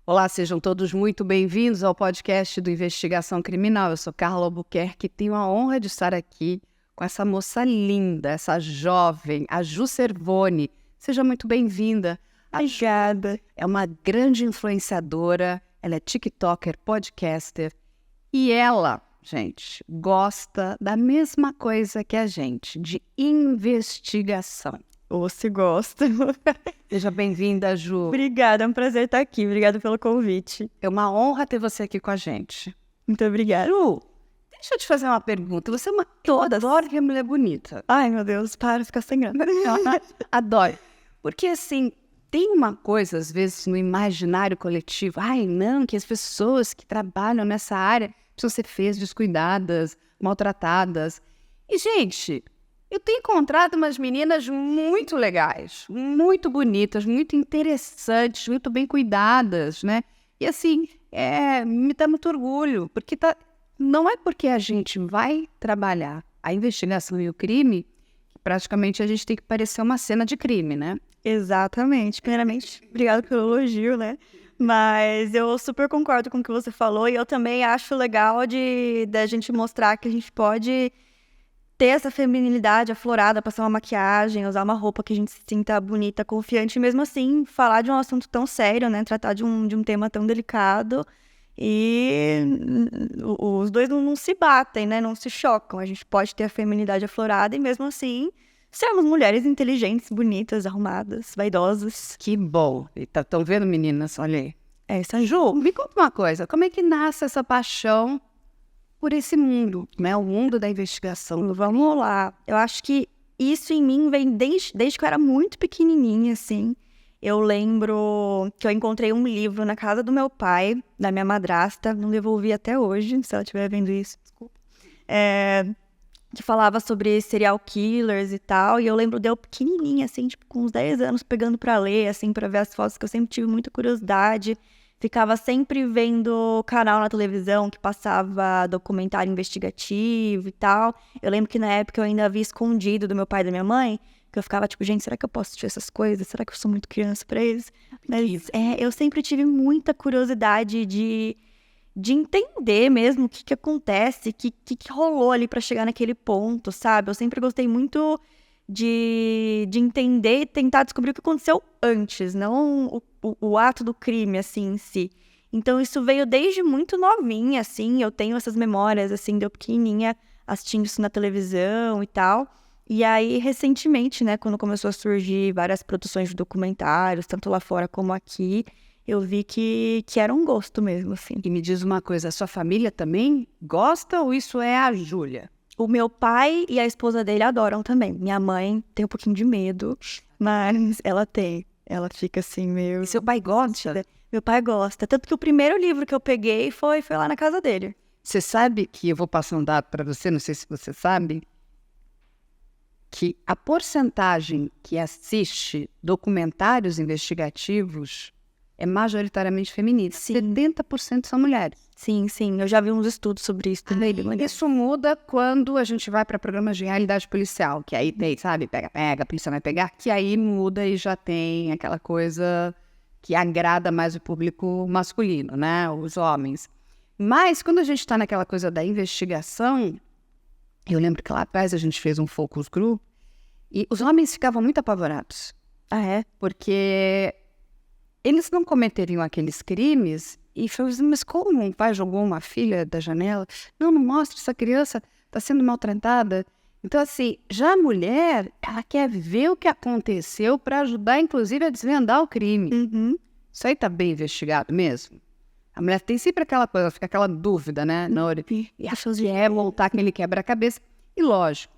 Olá, sejam todos muito bem-vindos ao podcast do Investigação Criminal. Eu sou Carla Albuquerque e tenho a honra de estar aqui com essa moça linda, essa jovem, a Ju Cervoni. Seja muito bem-vinda. Obrigada. É uma grande influenciadora, ela é tiktoker, podcaster e ela, gente, gosta da mesma coisa que a gente, de investigação. Ou se gosta. Seja bem-vinda, Ju. Obrigada, é um prazer estar aqui. Obrigada pelo convite. É uma honra ter você aqui com a gente. Muito obrigada. Ju, deixa eu te fazer uma pergunta. Você é uma toda, adoro que a mulher é bonita. Ai, meu Deus, para, ficar sem graça. Adoro. Porque, assim, tem uma coisa, às vezes, no imaginário coletivo. Ai, não, que as pessoas que trabalham nessa área precisam ser feias, descuidadas, maltratadas. E, gente, eu tenho encontrado umas meninas muito legais, muito bonitas, muito interessantes, muito bem cuidadas, né? E, assim, me dá muito orgulho, porque não é porque a gente vai trabalhar a investigação e o crime que praticamente a gente tem que parecer uma cena de crime, né? Exatamente. Primeiramente, obrigada pelo elogio, né? Mas eu super concordo com o que você falou e eu também acho legal da gente mostrar que a gente pode ter essa feminilidade aflorada, passar uma maquiagem, usar uma roupa que a gente se sinta bonita, confiante, e mesmo assim falar de um assunto tão sério, né? Tratar de um tema tão delicado. E os dois não se batem, né? Não se chocam. A gente pode ter a feminilidade aflorada e mesmo assim sermos mulheres inteligentes, bonitas, arrumadas, vaidosas. Que bom. Estão vendo, meninas? Olha aí. É isso aí. Ju, me conta uma coisa. Como é que nasce essa paixão por esse mundo, né? O mundo da investigação? Vamos lá. Eu acho que isso em mim vem desde que eu era muito pequenininha, assim. Eu lembro que eu encontrei um livro na casa do meu pai, da minha madrasta, não devolvi até hoje, se ela estiver vendo isso, desculpa. Que falava sobre serial killers e tal, e eu lembro de eu pequenininha, assim, tipo, com uns 10 anos, pegando pra ler, assim, pra ver as fotos, que eu sempre tive muita curiosidade. Ficava sempre vendo canal na televisão que passava documentário investigativo e tal. Eu lembro que na época eu ainda havia escondido do meu pai e da minha mãe, que eu ficava tipo, gente, será que eu posso assistir essas coisas? Será que eu sou muito criança pra eles? Mas eu sempre tive muita curiosidade de entender mesmo o que acontece, o que rolou ali pra chegar naquele ponto, sabe? Eu sempre gostei muito de entender e tentar descobrir o que aconteceu antes, não o ato do crime, assim, em si. Então, isso veio desde muito novinha, assim, eu tenho essas memórias, assim, de eu pequenininha assistindo isso na televisão e tal. E aí, recentemente, né, quando começou a surgir várias produções de documentários, tanto lá fora como aqui, eu vi que era um gosto mesmo, assim. E me diz uma coisa, a sua família também gosta ou isso é a Júlia? O meu pai e a esposa dele adoram também. Minha mãe tem um pouquinho de medo, mas ela tem. Ela fica assim, meio... E seu pai gosta? Meu pai gosta. Tanto que o primeiro livro que eu peguei foi lá na casa dele. Você sabe que, eu vou passar um dado para você, não sei se você sabe, que a porcentagem que assiste documentários investigativos é majoritariamente feminina. Sim. 70% são mulheres. Sim, eu já vi uns estudos sobre isso também. Isso muda quando a gente vai para programas de realidade policial, que aí tem, sabe, pega, a polícia vai pegar, que aí muda e já tem aquela coisa que agrada mais o público masculino, né, os homens. Mas quando a gente está naquela coisa da investigação, eu lembro que lá atrás a gente fez um focus group e os homens ficavam muito apavorados. Ah, é? Porque eles não cometeriam aqueles crimes e falaram assim, mas como um pai jogou uma filha da janela? Não mostra, essa criança está sendo maltratada. Então, assim, já a mulher, ela quer ver o que aconteceu para ajudar, inclusive, a desvendar o crime. Uhum. Isso aí está bem investigado mesmo? A mulher tem sempre aquela coisa, fica aquela dúvida, né? Na hora, e acha que é montar aquele quebra-cabeça. E lógico,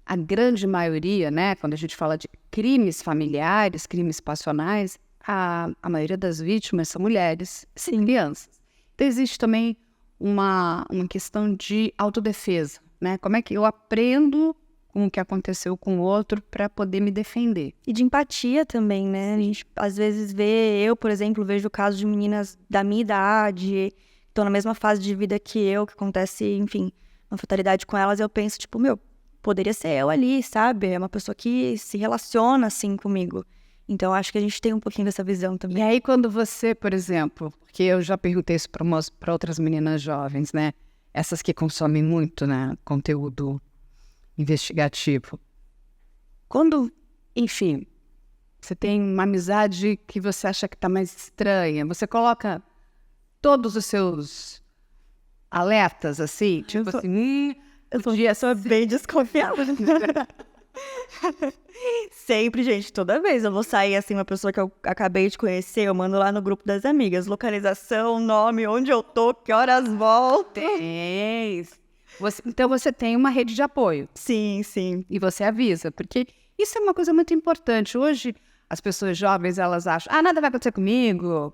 a grande maioria, né, quando a gente fala de crimes familiares, crimes passionais, a maioria das vítimas são mulheres, sim, crianças. Então, existe também uma questão de autodefesa, né? Como é que eu aprendo com o que aconteceu com o outro para poder me defender? E de empatia também, né? A gente, às vezes, eu, por exemplo, vejo casos de meninas da minha idade, que estão na mesma fase de vida que eu, que acontece, enfim, uma fatalidade com elas, eu penso, tipo, poderia ser eu ali, sabe? É uma pessoa que se relaciona, assim, comigo. Então, acho que a gente tem um pouquinho dessa visão E também. aí, quando você, por exemplo, porque eu já perguntei isso para outras meninas jovens, né? Essas que consomem muito, né, conteúdo investigativo. Quando, enfim, você tem uma amizade que você acha que está mais estranha, você coloca todos os seus alertas, assim? Tipo assim, Eu sou bem desconfiada. Sempre, gente, toda vez eu vou sair, assim, uma pessoa que eu acabei de conhecer, eu mando lá no grupo das amigas, localização, nome, onde eu tô, que horas volto. Então você tem uma rede de apoio. Sim, sim. E você avisa, porque isso é uma coisa muito importante. Hoje, as pessoas jovens, elas acham, nada vai acontecer comigo.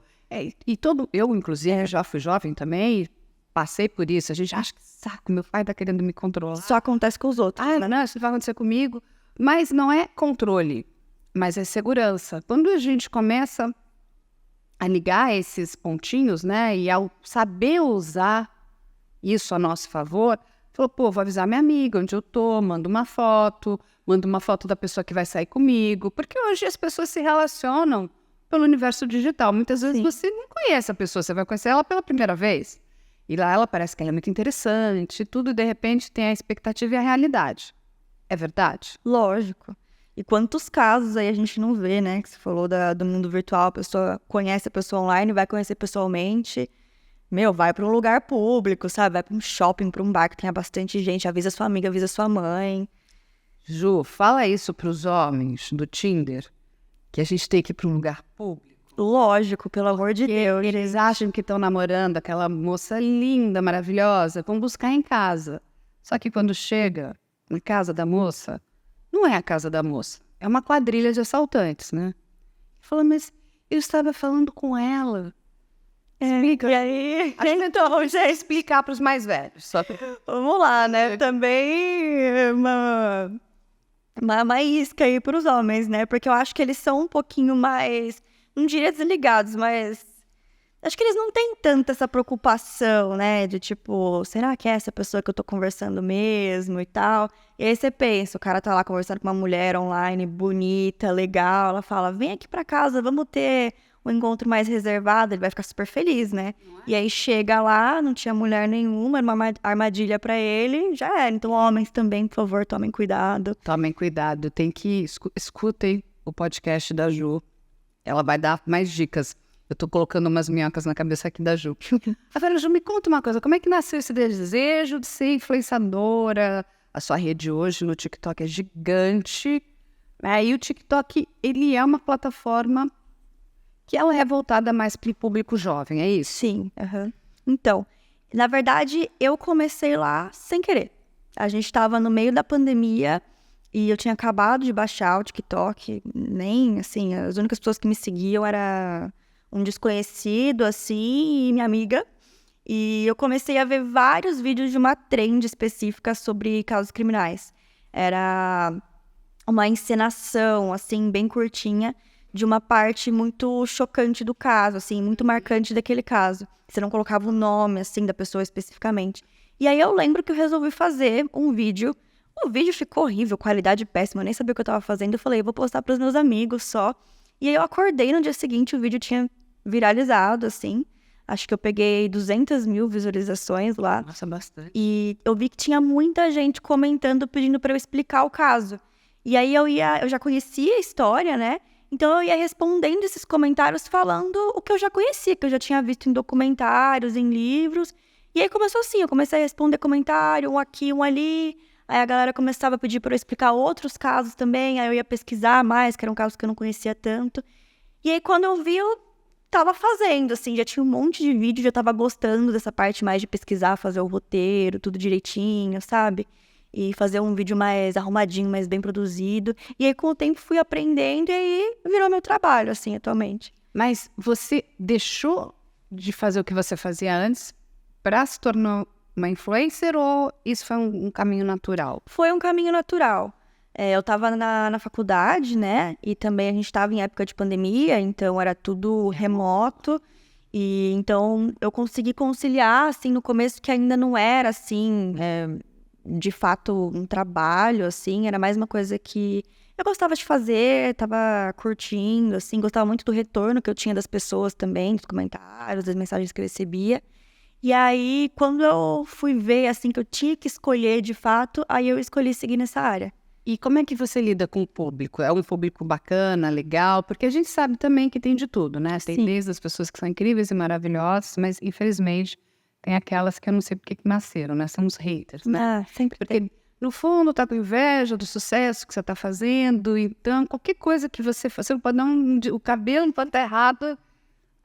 Eu, inclusive, já fui jovem também, passei por isso. A gente acha que saco, meu pai tá querendo me controlar. Só acontece com os outros. Não, isso vai acontecer comigo. Mas não é controle, mas é segurança. Quando a gente começa a ligar esses pontinhos, né, e ao saber usar isso a nosso favor, falou, vou avisar minha amiga onde eu tô, mando uma foto da pessoa que vai sair comigo, porque hoje as pessoas se relacionam pelo universo digital. Muitas vezes você não conhece a pessoa, você vai conhecer ela pela primeira vez. E lá ela parece que ela é muito interessante, tudo, de repente, tem a expectativa e a realidade. É verdade? Lógico. E quantos casos aí a gente não vê, né? Que você falou do mundo virtual, a pessoa conhece a pessoa online, vai conhecer pessoalmente. Vai para um lugar público, sabe? Vai para um shopping, para um bar que tenha bastante gente, avisa sua amiga, avisa sua mãe. Ju, fala isso para os homens do Tinder, que a gente tem que ir para um lugar público. Lógico, pelo amor de Deus. Eles acham que estão namorando aquela moça linda, maravilhosa, vão buscar em casa. Só que quando chega na casa da moça, não é a casa da moça, é uma quadrilha de assaltantes, né? Fala, mas eu estava falando com ela. Explica. E aí? Então, já explicar para os mais velhos. Vamos lá, né? Também uma isca aí para os homens, né? Porque eu acho que eles são um pouquinho mais, não diria desligados, mas acho que eles não têm tanta essa preocupação, né? De tipo, será que é essa pessoa que eu tô conversando mesmo e tal? E aí você pensa, o cara tá lá conversando com uma mulher online, bonita, legal. Ela fala, vem aqui pra casa, vamos ter um encontro mais reservado. Ele vai ficar super feliz, né? E aí chega lá, não tinha mulher nenhuma, era uma armadilha pra ele, já era. Então, homens também, por favor, tomem cuidado. Tomem cuidado, tem que escutem o podcast da Ju. Ela vai dar mais dicas. Eu tô colocando umas minhocas na cabeça aqui da Ju. Agora, Ju, me conta uma coisa. Como é que nasceu esse desejo de ser influenciadora? A sua rede hoje no TikTok é gigante. E o TikTok, ele é uma plataforma que ela é voltada mais para o público jovem, é isso? Sim. Então, na verdade, eu comecei lá sem querer. A gente estava no meio da pandemia e eu tinha acabado de baixar o TikTok. Nem, assim, as únicas pessoas que me seguiam era um desconhecido, assim, e minha amiga. E eu comecei a ver vários vídeos de uma trend específica sobre casos criminais. Era uma encenação, assim, bem curtinha, de uma parte muito chocante do caso, assim, muito marcante daquele caso. Você não colocava o nome, assim, da pessoa especificamente. E aí eu lembro que eu resolvi fazer um vídeo. O vídeo ficou horrível, qualidade péssima, eu nem sabia o que eu tava fazendo. Eu falei, vou postar pros meus amigos só. E aí eu acordei no dia seguinte, o vídeo tinha viralizado, assim. Acho que eu peguei 200 mil visualizações lá. Nossa, bastante. E eu vi que tinha muita gente comentando, pedindo para eu explicar o caso. E aí eu já conhecia a história, né? Então eu ia respondendo esses comentários falando o que eu já conhecia, que eu já tinha visto em documentários, em livros. E aí começou assim, eu comecei a responder comentário, um aqui, um ali. Aí a galera começava a pedir para eu explicar outros casos também. Aí eu ia pesquisar mais, que eram casos que eu não conhecia tanto. E aí quando eu vi, eu tava fazendo, assim, já tinha um monte de vídeo, já tava gostando dessa parte mais de pesquisar, fazer o roteiro, tudo direitinho, sabe? E fazer um vídeo mais arrumadinho, mais bem produzido. E aí, com o tempo, fui aprendendo e aí virou meu trabalho, assim, atualmente. Mas você deixou de fazer o que você fazia antes para se tornar uma influencer ou isso foi um caminho natural? Foi um caminho natural. Eu tava na faculdade, né? E também a gente tava em época de pandemia, então era tudo remoto. E então eu consegui conciliar, assim, no começo que ainda não era, assim, de fato, um trabalho, assim. Era mais uma coisa que eu gostava de fazer, tava curtindo, assim. Gostava muito do retorno que eu tinha das pessoas também, dos comentários, das mensagens que eu recebia. E aí, quando eu fui ver, assim, que eu tinha que escolher de fato, aí eu escolhi seguir nessa área. E como é que você lida com o público? É um público bacana, legal? Porque a gente sabe também que tem de tudo, né? Tem Sim. desde as pessoas que são incríveis e maravilhosas, mas infelizmente tem aquelas que eu não sei por que nasceram, né? São os haters, né? Ah, sempre tem. Porque no fundo tá com inveja do sucesso que você tá fazendo, então qualquer coisa que você faça, você não pode dar o cabelo não pode estar errado.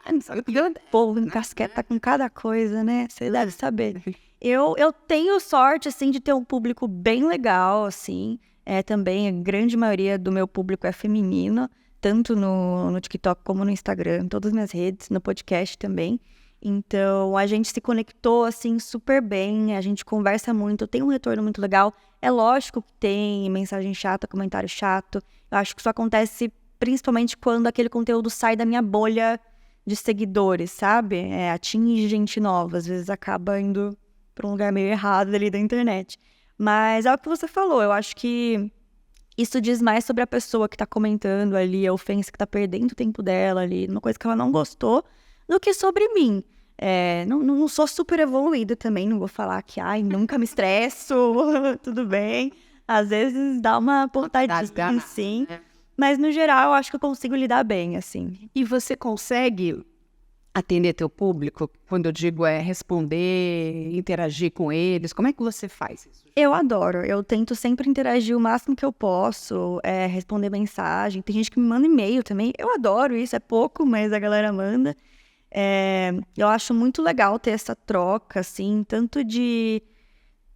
Ai, não sabe o que O povo encasqueta com cada coisa, né? Você deve saber. Eu tenho sorte, assim, de ter um público bem legal, assim. Também a grande maioria do meu público é feminino, tanto no TikTok como no Instagram, em todas as minhas redes, no podcast também. Então, a gente se conectou, assim, super bem, a gente conversa muito, tem um retorno muito legal. É lógico que tem mensagem chata, comentário chato. Eu acho que isso acontece principalmente quando aquele conteúdo sai da minha bolha de seguidores, sabe? Atinge gente nova, às vezes acaba indo para um lugar meio errado ali da internet. Mas é o que você falou, eu acho que isso diz mais sobre a pessoa que tá comentando ali, a ofensa que tá perdendo o tempo dela ali, uma coisa que ela não gostou, do que sobre mim. Não sou super evoluída também, não vou falar que, nunca me estresso, tudo bem. Às vezes dá uma pontadinha, sim. Mas, no geral, eu acho que eu consigo lidar bem, assim. E você consegue atender teu público? Quando eu digo responder, interagir com eles, como é que você faz isso? Eu adoro, eu tento sempre interagir o máximo que eu posso, responder mensagem. Tem gente que me manda e-mail também, eu adoro isso, é pouco, mas a galera manda. Eu acho muito legal ter essa troca, assim, tanto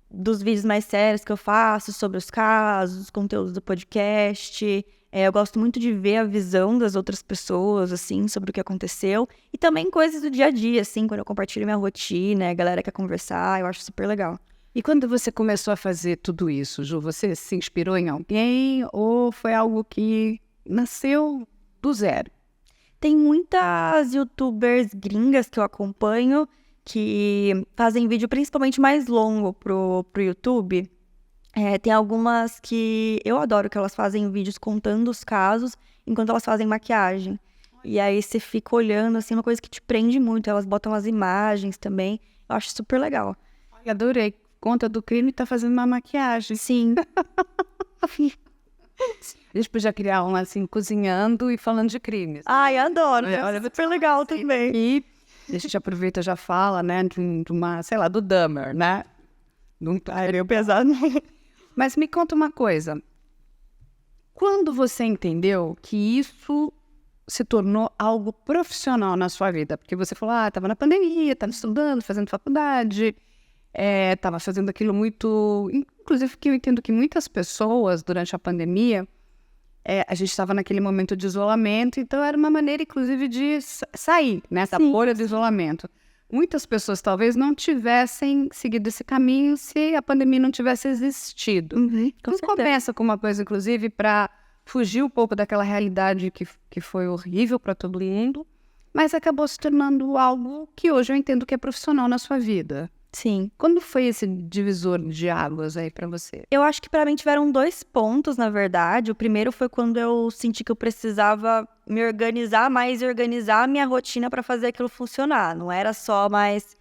dos vídeos mais sérios que eu faço sobre os casos, os conteúdos do podcast. Eu gosto muito de ver a visão das outras pessoas, assim, sobre o que aconteceu. E também coisas do dia a dia, assim, quando eu compartilho minha rotina, a galera quer conversar, eu acho super legal. E quando você começou a fazer tudo isso, Ju, você se inspirou em alguém ou foi algo que nasceu do zero? Tem muitas youtubers gringas que eu acompanho que fazem vídeo principalmente mais longo pro YouTube. Tem algumas que eu adoro, que elas fazem vídeos contando os casos enquanto elas fazem maquiagem. E aí você fica olhando, assim, uma coisa que te prende muito. Elas botam as imagens também. Eu acho super legal. Ai, adorei. Conta do crime e tá fazendo uma maquiagem. Sim. A gente podia criar um assim, cozinhando e falando de crimes. Ai, adoro. Olha, super legal também. E a gente aproveita e já fala, né, de uma, sei lá, do Dahmer, né? Ai, meio pesado. Mas me conta uma coisa. Quando você entendeu que isso se tornou algo profissional na sua vida? Porque você falou, estava na pandemia, estava estudando, fazendo faculdade, estava fazendo aquilo muito... Inclusive, que eu entendo que muitas pessoas, durante a pandemia, a gente estava naquele momento de isolamento, então era uma maneira, inclusive, de sair, né, da bolha do isolamento. Muitas pessoas talvez não tivessem seguido esse caminho se a pandemia não tivesse existido. Então começa com uma coisa, inclusive, para fugir um pouco daquela realidade que foi horrível para todo mundo, mas acabou se tornando algo que hoje eu entendo que é profissional na sua vida. Sim. Quando foi esse divisor de águas aí para você? Eu acho que para mim tiveram 2 pontos, na verdade. O primeiro foi quando eu senti que eu precisava me organizar mais e organizar a minha rotina para fazer aquilo funcionar. Não era só mais,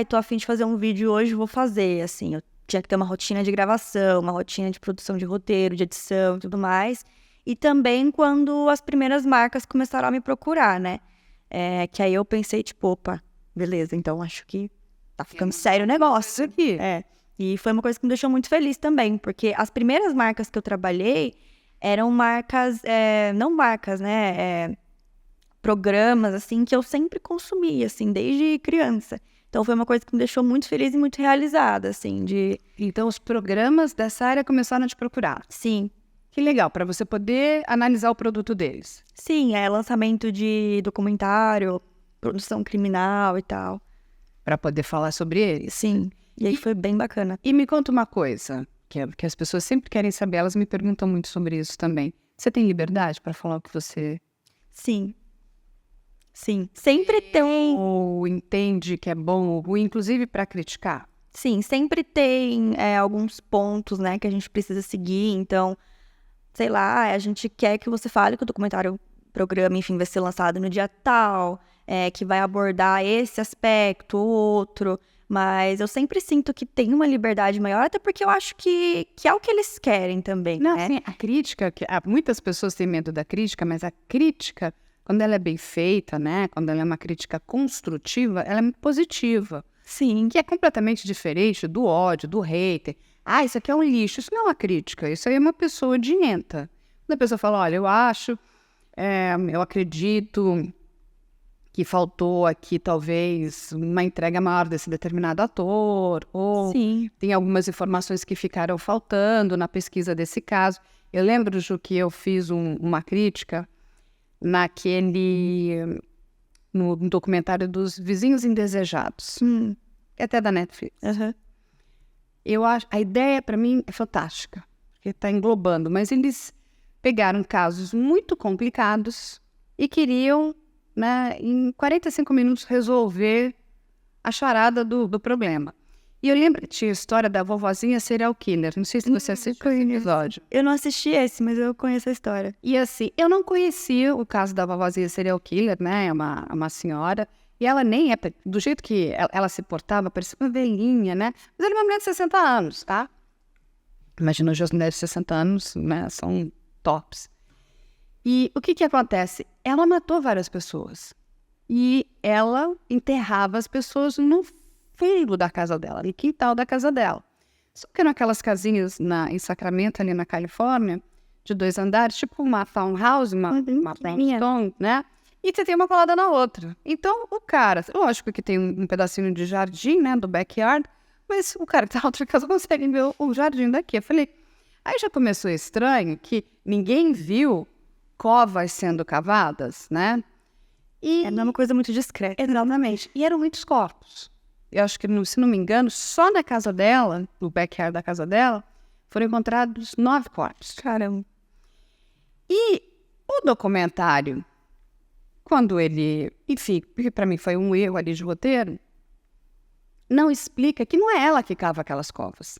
tô a fim de fazer um vídeo hoje, vou fazer, assim. Eu tinha que ter uma rotina de gravação, uma rotina de produção de roteiro, de edição e tudo mais. E também quando as primeiras marcas começaram a me procurar, né? Que aí eu pensei, tipo, opa, beleza, então acho que tá ficando sério o negócio aqui. E foi uma coisa que me deixou muito feliz também, porque as primeiras marcas que eu trabalhei eram marcas, não marcas, né? Programas, assim, que eu sempre consumi, assim, desde criança. Então foi uma coisa que me deixou muito feliz e muito realizada, assim, Então os programas dessa área começaram a te procurar? Sim. Que legal, para você poder analisar o produto deles. Sim, lançamento de documentário, produção criminal e tal. Para poder falar sobre eles? Sim, e aí foi bem bacana. E me conta uma coisa, que as pessoas sempre querem saber, elas me perguntam muito sobre isso também. Você tem liberdade para falar o que você... Sim. Sim, sempre tem. Ou entende que é bom ou ruim, inclusive para criticar? Sim, sempre tem alguns pontos, né, que a gente precisa seguir. Então, sei lá, a gente quer que você fale que o programa, enfim, vai ser lançado no dia tal, que vai abordar esse aspecto, o outro. Mas eu sempre sinto que tem uma liberdade maior, até porque eu acho que é o que eles querem também, Não, né? assim, a crítica, muitas pessoas têm medo da crítica, mas a crítica, quando ela é bem feita, né, quando ela é uma crítica construtiva, ela é muito positiva. Sim. Que é completamente diferente do ódio, do hater. Ah, isso aqui é um lixo. Isso não é uma crítica, isso aí é uma pessoa odienta. Quando a pessoa fala, olha, eu acredito que faltou aqui talvez uma entrega maior desse determinado ator, ou Sim. tem algumas informações que ficaram faltando na pesquisa desse caso. Eu lembro, Ju, que eu fiz uma crítica no documentário dos Vizinhos Indesejados, até da Netflix. Uhum. Eu acho, a ideia para mim é fantástica, porque está englobando, mas eles pegaram casos muito complicados e queriam, né, em 45 minutos resolver a charada do problema. E eu lembro que tinha a história da vovozinha serial killer. Não sei se você assistiu esse episódio. Eu não assisti esse, mas eu conheço a história. E assim, eu não conhecia o caso da vovozinha serial killer, né? É uma senhora. E ela nem é... Do jeito que ela se portava, parecia uma velhinha, né? Mas ela é uma mulher de 60 anos, tá? Imagina, hoje as mulheres de 60 anos, né? São tops. E o que acontece? Ela matou várias pessoas. E ela enterrava as pessoas no fundo da casa dela, no quintal da casa dela. Só que naquelas casinhas em Sacramento, ali na Califórnia, de 2 andares, tipo uma townhouse, uma brownstone, né? E você tem uma colada na outra. Então, o cara, lógico que tem um pedacinho de jardim, né, do backyard, mas o cara que tá na outra casa consegue ver o jardim daqui. Eu falei, aí já começou estranho que ninguém viu covas sendo cavadas, né? E não é uma coisa muito discreta. Exatamente. E eram muitos corpos. Eu acho que, se não me engano, só na casa dela, no backyard da casa dela, foram encontrados 9 corpos. Caramba. E o documentário, quando ele... Enfim, porque para mim foi um erro ali de roteiro, não explica que não é ela que cava aquelas covas.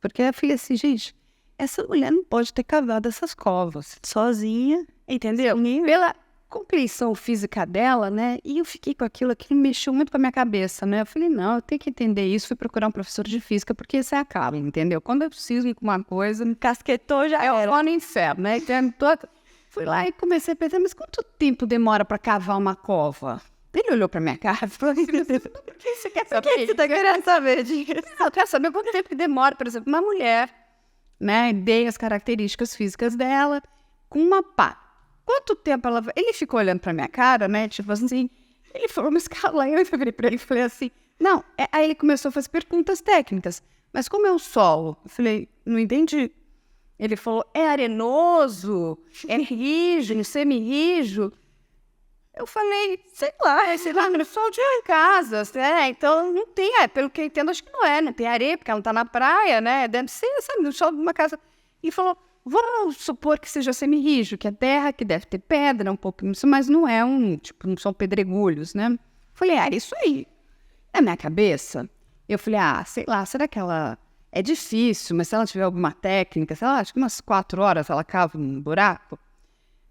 Porque eu falei assim, gente, essa mulher não pode ter cavado essas covas sozinha, entendeu? Pela compreensão física dela, né? E eu fiquei com aquilo mexeu muito com a minha cabeça, né? Eu falei, não, eu tenho que entender isso. Fui procurar um professor de física, porque isso é a cara, entendeu? Quando eu preciso ir com uma coisa, me casquetou, já eu vou no inferno, né? Então, fui lá e comecei a pensar, mas quanto tempo demora para cavar uma cova? Ele olhou para minha cara e falou assim, por que você quer saber? Por que você tá querendo saber disso? Eu quero saber quanto tempo que demora, por exemplo, uma mulher, né? Dei as características físicas dela com uma pá. Quanto tempo ela... Ele ficou olhando pra minha cara, né? Tipo assim... Ele falou, mas cala aí. Eu virei pra ele e falei assim... Não, aí ele começou a fazer perguntas técnicas. Mas como é o solo? Eu falei, não entendi. Ele falou, é arenoso? É rígido? Semi-rígido? Eu falei, sei lá, no sol de casas, né? Então não tem, pelo que eu entendo, acho que não é, né? Tem areia, porque ela não tá na praia, né? Deve ser, sabe, no sol de uma casa. E falou... Vamos supor que seja semi-rígido, que é terra, que deve ter pedra, um pouco, mas não é não são pedregulhos, né? Falei, isso aí. Na minha cabeça, eu falei, sei lá, será que ela... É difícil, mas se ela tiver alguma técnica, sei lá, acho que umas 4 horas ela cava um buraco.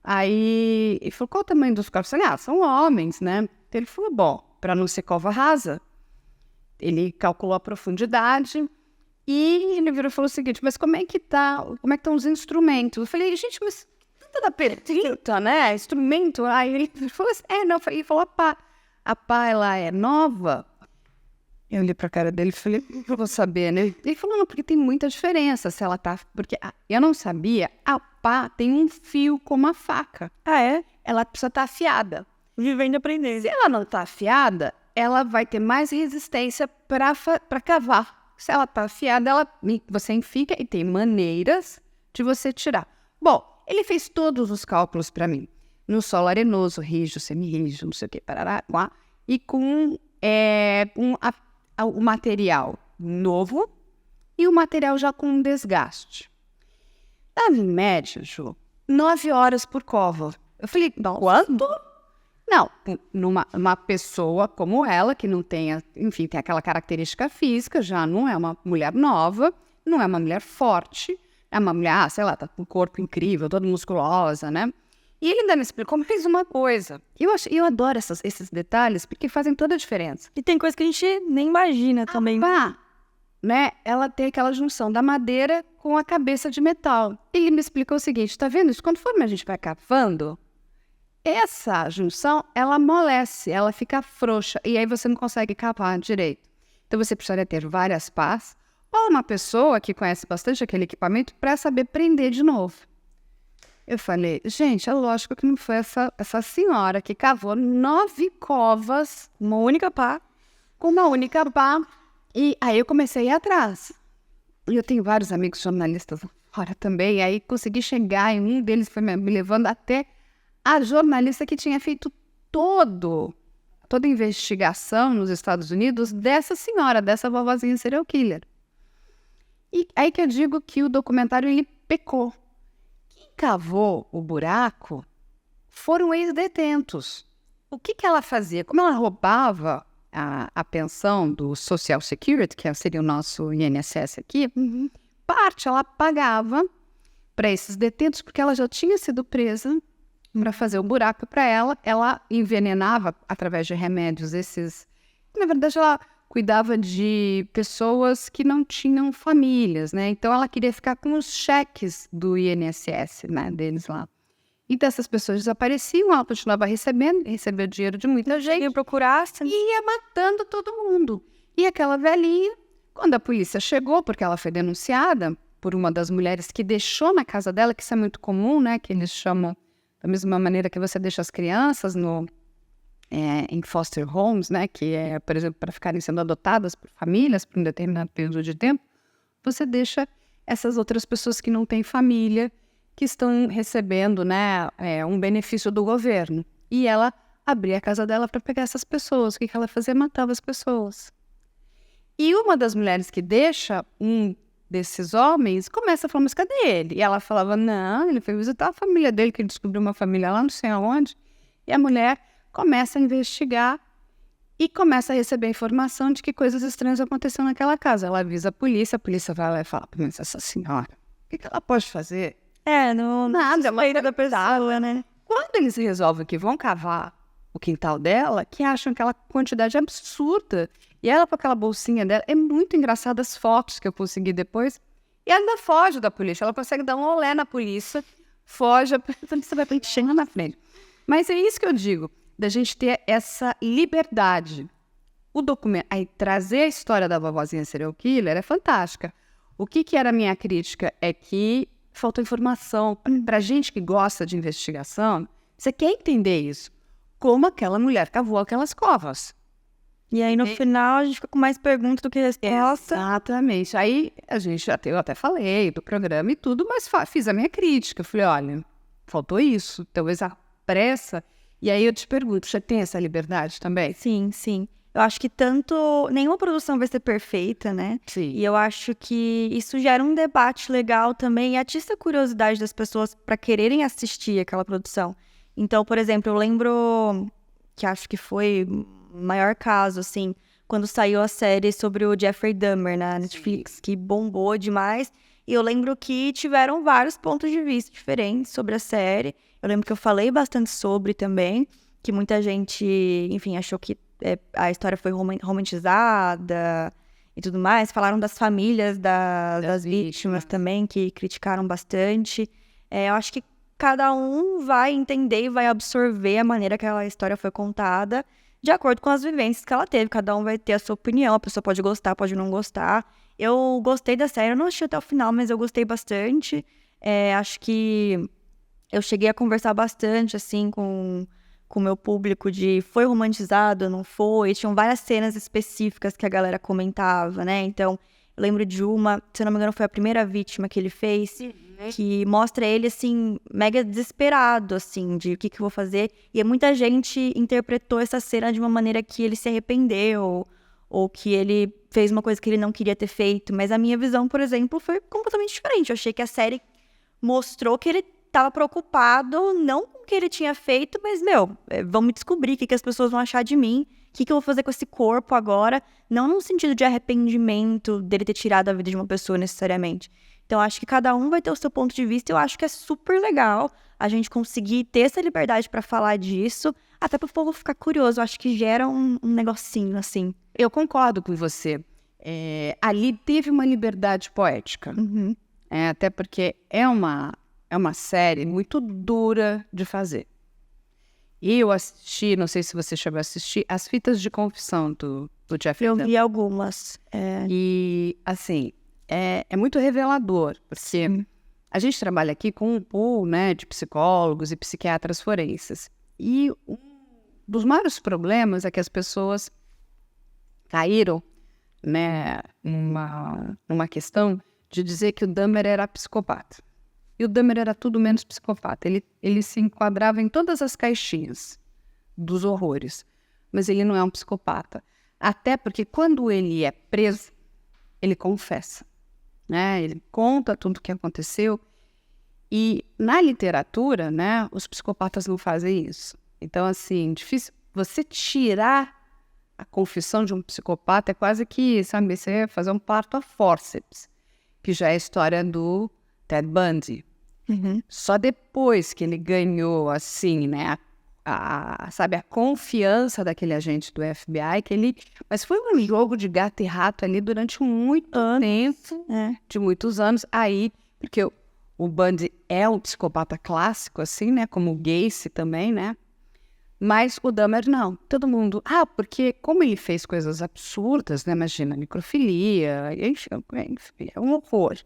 Aí, ele falou, qual o tamanho dos corpos? Eu falei, são homens, né? Então ele falou, bom, para não ser cova rasa, ele calculou a profundidade... E ele virou e falou o seguinte, mas como é que estão os instrumentos? Eu falei, gente, mas tudo da pertinta, né? Instrumento. Aí ele falou assim, não, ele falou, a pá, ela é nova? Eu olhei pra cara dele e falei, eu vou saber, né? Ele falou, não, porque tem muita diferença se ela tá... Porque eu não sabia, a pá tem um fio como a faca. É? Ela precisa estar afiada. Vivendo e aprendendo. Se ela não tá afiada, ela vai ter mais resistência para cavar. Se ela tá afiada, você enfia e tem maneiras de você tirar. Bom, ele fez todos os cálculos para mim. No solo arenoso, rígido, semi-rígido, não sei o que, parará, e com o material novo e o material já com desgaste. Dava em média, Ju, 9 horas por cova. Eu falei, quanto? Não, uma pessoa como ela, que não tenha, enfim, tem aquela característica física, já não é uma mulher nova, não é uma mulher forte, é uma mulher, sei lá, tá com um corpo incrível, toda musculosa, né? E ele ainda me explicou mais uma coisa. Eu adoro esses detalhes, porque fazem toda a diferença. E tem coisa que a gente nem imagina também. Né? Ela tem aquela junção da madeira com a cabeça de metal. Ele me explicou o seguinte, tá vendo isso? Conforme a gente vai cavando, essa junção, ela amolece, ela fica frouxa, e aí você não consegue cavar direito. Então você precisaria ter várias pás, ou uma pessoa que conhece bastante aquele equipamento para saber prender de novo. Eu falei, gente, é lógico que não foi essa senhora que cavou 9 covas, Uma única pá. com uma única pá, e aí eu comecei a ir atrás. E eu tenho vários amigos jornalistas fora também, e aí consegui chegar, e um deles foi me levando até a jornalista que tinha feito toda a investigação nos Estados Unidos dessa senhora, dessa vovozinha serial killer. E aí que eu digo que o documentário ele pecou. Quem cavou o buraco foram ex-detentos. O que ela fazia? Como ela roubava a pensão do Social Security, que seria o nosso INSS aqui, parte ela pagava para esses detentos, porque ela já tinha sido presa para fazer o buraco para ela envenenava através de remédios esses. Na verdade, ela cuidava de pessoas que não tinham famílias, né? Então, ela queria ficar com os cheques do INSS, né, deles lá. E dessas pessoas desapareciam, ela continuava recebeu dinheiro de muita gente. Quem procurasse. E ia matando todo mundo. E aquela velhinha, quando a polícia chegou, porque ela foi denunciada por uma das mulheres que deixou na casa dela, que isso é muito comum, né? Que eles chamam da mesma maneira que você deixa as crianças em foster homes, né? Que é, por exemplo, para ficarem sendo adotadas por famílias por um determinado período de tempo, você deixa essas outras pessoas que não têm família, que estão recebendo, né, um benefício do governo. E ela abria a casa dela para pegar essas pessoas. O que ela fazia? Matava as pessoas. E uma das mulheres que deixa um desses homens começa a falar, mas cadê ele? E ela falava, não, ele foi visitar a família dele, que ele descobriu uma família lá não sei aonde. E a mulher começa a investigar e começa a receber informação de que coisas estranhas aconteceram naquela casa. Ela avisa a polícia vai lá e fala, mas essa senhora, o que ela pode fazer? Não Nada, é uma suspeita da pessoa, né? Quando eles resolvem que vão cavar o quintal dela, que acham aquela quantidade absurda, e ela com aquela bolsinha dela, é muito engraçado as fotos que eu consegui depois, e ela ainda foge da polícia, ela consegue dar um olé na polícia, foge, você vai chegar na frente. Mas é isso que eu digo, da gente ter essa liberdade. O documento, aí trazer a história da vovozinha serial killer é fantástica. O que era a minha crítica é que faltou informação. Pra gente que gosta de investigação, você quer entender isso. Como aquela mulher cavou aquelas covas. E aí, no final, a gente fica com mais perguntas do que resposta. Exatamente. Aí, eu até falei do programa e tudo, mas fiz a minha crítica. Falei, olha, faltou isso. Talvez a pressa. E aí eu te pergunto, você tem essa liberdade também? Sim, sim. Eu acho que nenhuma produção vai ser perfeita, né? Sim. E eu acho que isso gera um debate legal também e atiça a curiosidade das pessoas para quererem assistir aquela produção. Então, por exemplo, eu lembro que acho que foi o maior caso, assim, quando saiu a série sobre o Jeffrey Dahmer na Netflix, que bombou demais. E eu lembro que tiveram vários pontos de vista diferentes sobre a série. Eu lembro que eu falei bastante sobre também, que muita gente, enfim, achou que a história foi romantizada e tudo mais. Falaram das famílias das vítimas também, que criticaram bastante. Eu acho que cada um vai entender e vai absorver a maneira que aquela história foi contada, de acordo com as vivências que ela teve. Cada um vai ter a sua opinião, a pessoa pode gostar, pode não gostar. Eu gostei da série, eu não assisti até o final, mas eu gostei bastante. Acho que eu cheguei a conversar bastante, assim, com o meu público de foi romantizado, não foi. Tinham várias cenas específicas que a galera comentava, né? Então, eu lembro de uma, se eu não me engano, foi a primeira vítima que ele fez, que mostra ele, assim, mega desesperado, assim, de o que eu vou fazer. E muita gente interpretou essa cena de uma maneira que ele se arrependeu, ou que ele fez uma coisa que ele não queria ter feito. Mas a minha visão, por exemplo, foi completamente diferente. Eu achei que a série mostrou que ele tava preocupado, não com o que ele tinha feito, mas, vamos descobrir o que as pessoas vão achar de mim, o que eu vou fazer com esse corpo agora, não no sentido de arrependimento dele ter tirado a vida de uma pessoa necessariamente. Então, acho que cada um vai ter o seu ponto de vista e eu acho que é super legal a gente conseguir ter essa liberdade pra falar disso, até pro povo ficar curioso. Eu acho que gera um negocinho, assim. Eu concordo com você. Ali teve uma liberdade poética. Uhum. Até porque é uma série muito dura de fazer. E eu assisti, não sei se você chegou a assistir, As Fitas de Confissão do Jeffrey Eu Dahmer. vi algumas. E, assim, é muito revelador, porque a gente trabalha aqui com um pool, né, de psicólogos e psiquiatras forenses. E um dos maiores problemas é que as pessoas caíram, né, numa questão de dizer que o Dahmer era psicopata. E o Dahmer era tudo menos psicopata. Ele se enquadrava em todas as caixinhas dos horrores, mas ele não é um psicopata. Até porque quando ele é preso, ele confessa, né? Ele conta tudo o que aconteceu. E na literatura, né, os psicopatas não fazem isso. Então, assim, difícil você tirar a confissão de um psicopata é quase que, sabe, você fazer um parto a fórceps, que já é a história do Ted Bundy. Uhum. Só depois que ele ganhou, assim, né, sabe, a confiança daquele agente do FBI, que ele... Mas foi um jogo de gato e rato ali durante muito tempo, de muitos anos. Aí, porque o Bundy é um psicopata clássico, assim, né, como o Gacy também, né? Mas o Dahmer não. Todo mundo... porque como ele fez coisas absurdas, né? Imagina, necrofilia, enfim, é um horror.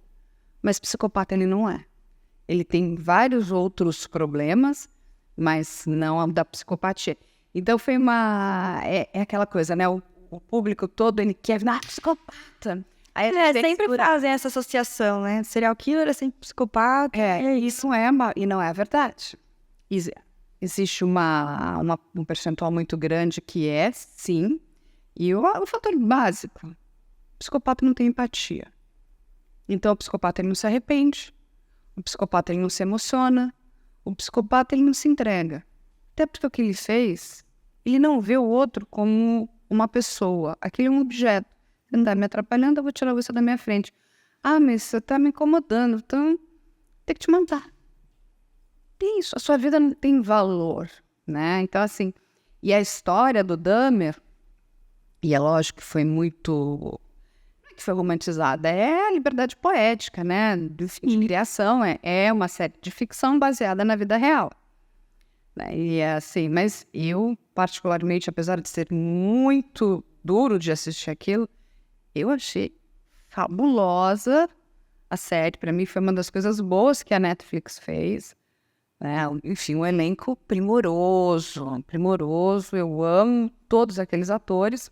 Mas psicopata ele não é. Ele tem vários outros problemas, mas não a da psicopatia. Então foi uma... É aquela coisa, né? O público todo, ele quer... psicopata. Aí Sempre fazem essa associação, né? Serial killer é sempre psicopata. Isso e não é a verdade. Existe um percentual muito grande que é, sim, e o fator básico. O psicopata não tem empatia. Então, o psicopata ele não se arrepende, o psicopata ele não se emociona, o psicopata ele não se entrega. Até porque o que ele fez, ele não vê o outro como uma pessoa, aquele é um objeto. Você está me atrapalhando, eu vou tirar você da minha frente. Mas você está me incomodando, então tem que te matar. Isso, a sua vida não tem valor, né? Então, assim, e a história do Dahmer, e é lógico que foi muito... Não é que foi romantizada, é a liberdade poética, né? De criação, é uma série de ficção baseada na vida real. Né? E é assim, mas eu, particularmente, apesar de ser muito duro de assistir aquilo, eu achei fabulosa a série. Para mim, foi uma das coisas boas que a Netflix fez. Enfim, um elenco primoroso, eu amo todos aqueles atores,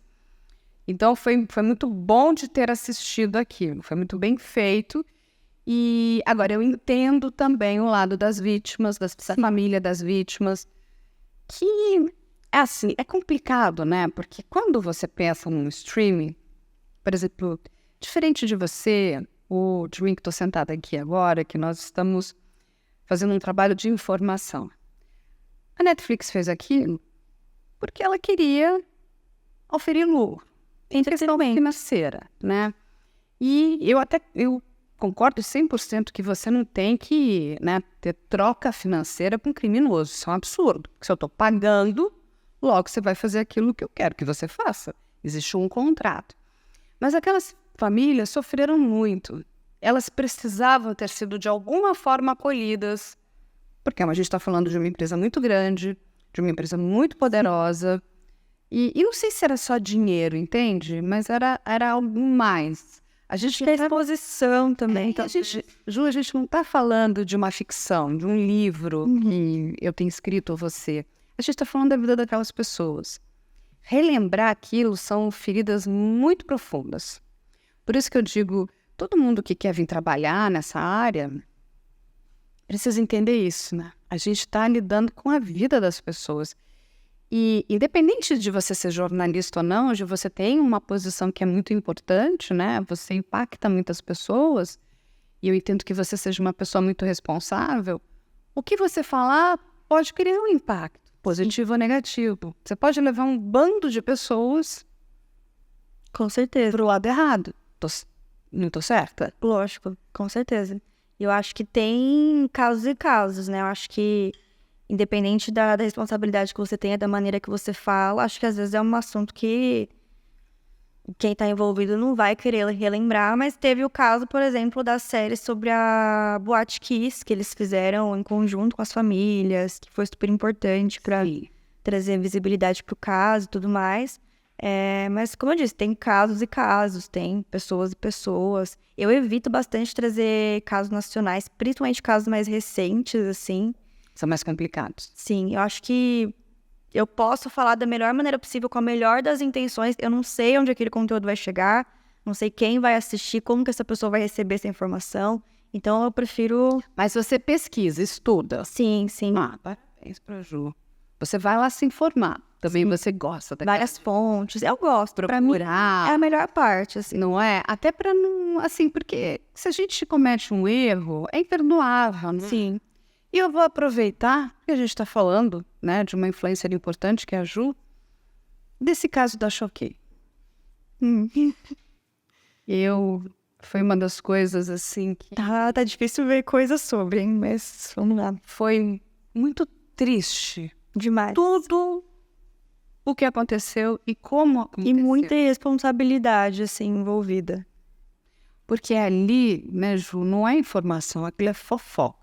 então foi muito bom de ter assistido aquilo, foi muito bem feito, e agora eu entendo também o lado das vítimas, da família das vítimas, que assim, é complicado, né, porque quando você pensa num streaming, por exemplo, diferente de você, o Dream que estou sentada aqui agora, que nós estamos fazendo um trabalho de informação. A Netflix fez aquilo porque ela queria oferir lucro, em questão financeira, né? E eu concordo 100% que você não tem que, né, ter troca financeira com criminoso. Isso é um absurdo. Se eu estou pagando, logo você vai fazer aquilo que eu quero que você faça. Existe um contrato. Mas aquelas famílias sofreram muito. Elas precisavam ter sido de alguma forma acolhidas, porque a gente está falando de uma empresa muito grande, de uma empresa muito poderosa, e não sei se era só dinheiro, entende? Mas era algo mais. A gente tem exposição também. Então, Ju, a gente não está falando de uma ficção, de um livro que eu tenho escrito a você. A gente está falando da vida daquelas pessoas. Relembrar aquilo são feridas muito profundas. Por isso que eu digo... Todo mundo que quer vir trabalhar nessa área precisa entender isso, né? A gente está lidando com a vida das pessoas. E independente de você ser jornalista ou não, hoje você tem uma posição que é muito importante, né? Você impacta muitas pessoas, e eu entendo que você seja uma pessoa muito responsável. o que você falar pode criar um impacto, positivo ou negativo. Você pode levar um bando de pessoas Com certeza. pro lado errado. Não tô certa? Lógico, com certeza. Eu acho que tem casos e casos, né? Eu acho que, independente da responsabilidade que você tenha, da maneira que você fala, acho que às vezes é um assunto que quem tá envolvido não vai querer relembrar, mas teve o caso, por exemplo, da série sobre a Boate Kiss, que eles fizeram em conjunto com as famílias, que foi super importante para Sim. trazer visibilidade pro caso e tudo mais. Mas, como eu disse, tem casos e casos, tem pessoas e pessoas. Eu evito bastante trazer casos nacionais, principalmente casos mais recentes, assim. São mais complicados. Sim, eu acho que eu posso falar da melhor maneira possível, com a melhor das intenções. Eu não sei onde aquele conteúdo vai chegar, não sei quem vai assistir, como que essa pessoa vai receber essa informação. Então, eu prefiro... Mas você pesquisa, estuda. Sim, sim. Ah, parabéns pra Ju. Você vai lá se informar. Também você gosta daquela Várias fontes. Eu gosto. Pra mim, procurar, é a melhor parte, assim. não é? Até pra não, assim, porque se a gente comete um erro, é imperdoável, né? Sim. E eu vou aproveitar que a gente está falando, né, de uma influencer importante, que é a Ju, desse caso da Choquei. Foi uma das coisas, assim, que Tá difícil ver coisas sobre, hein? Mas vamos lá. foi muito triste. Demais. Tudo o que aconteceu e como aconteceu. E muita irresponsabilidade, assim, envolvida. Porque ali, né, Ju, não é informação, aquilo é fofoca.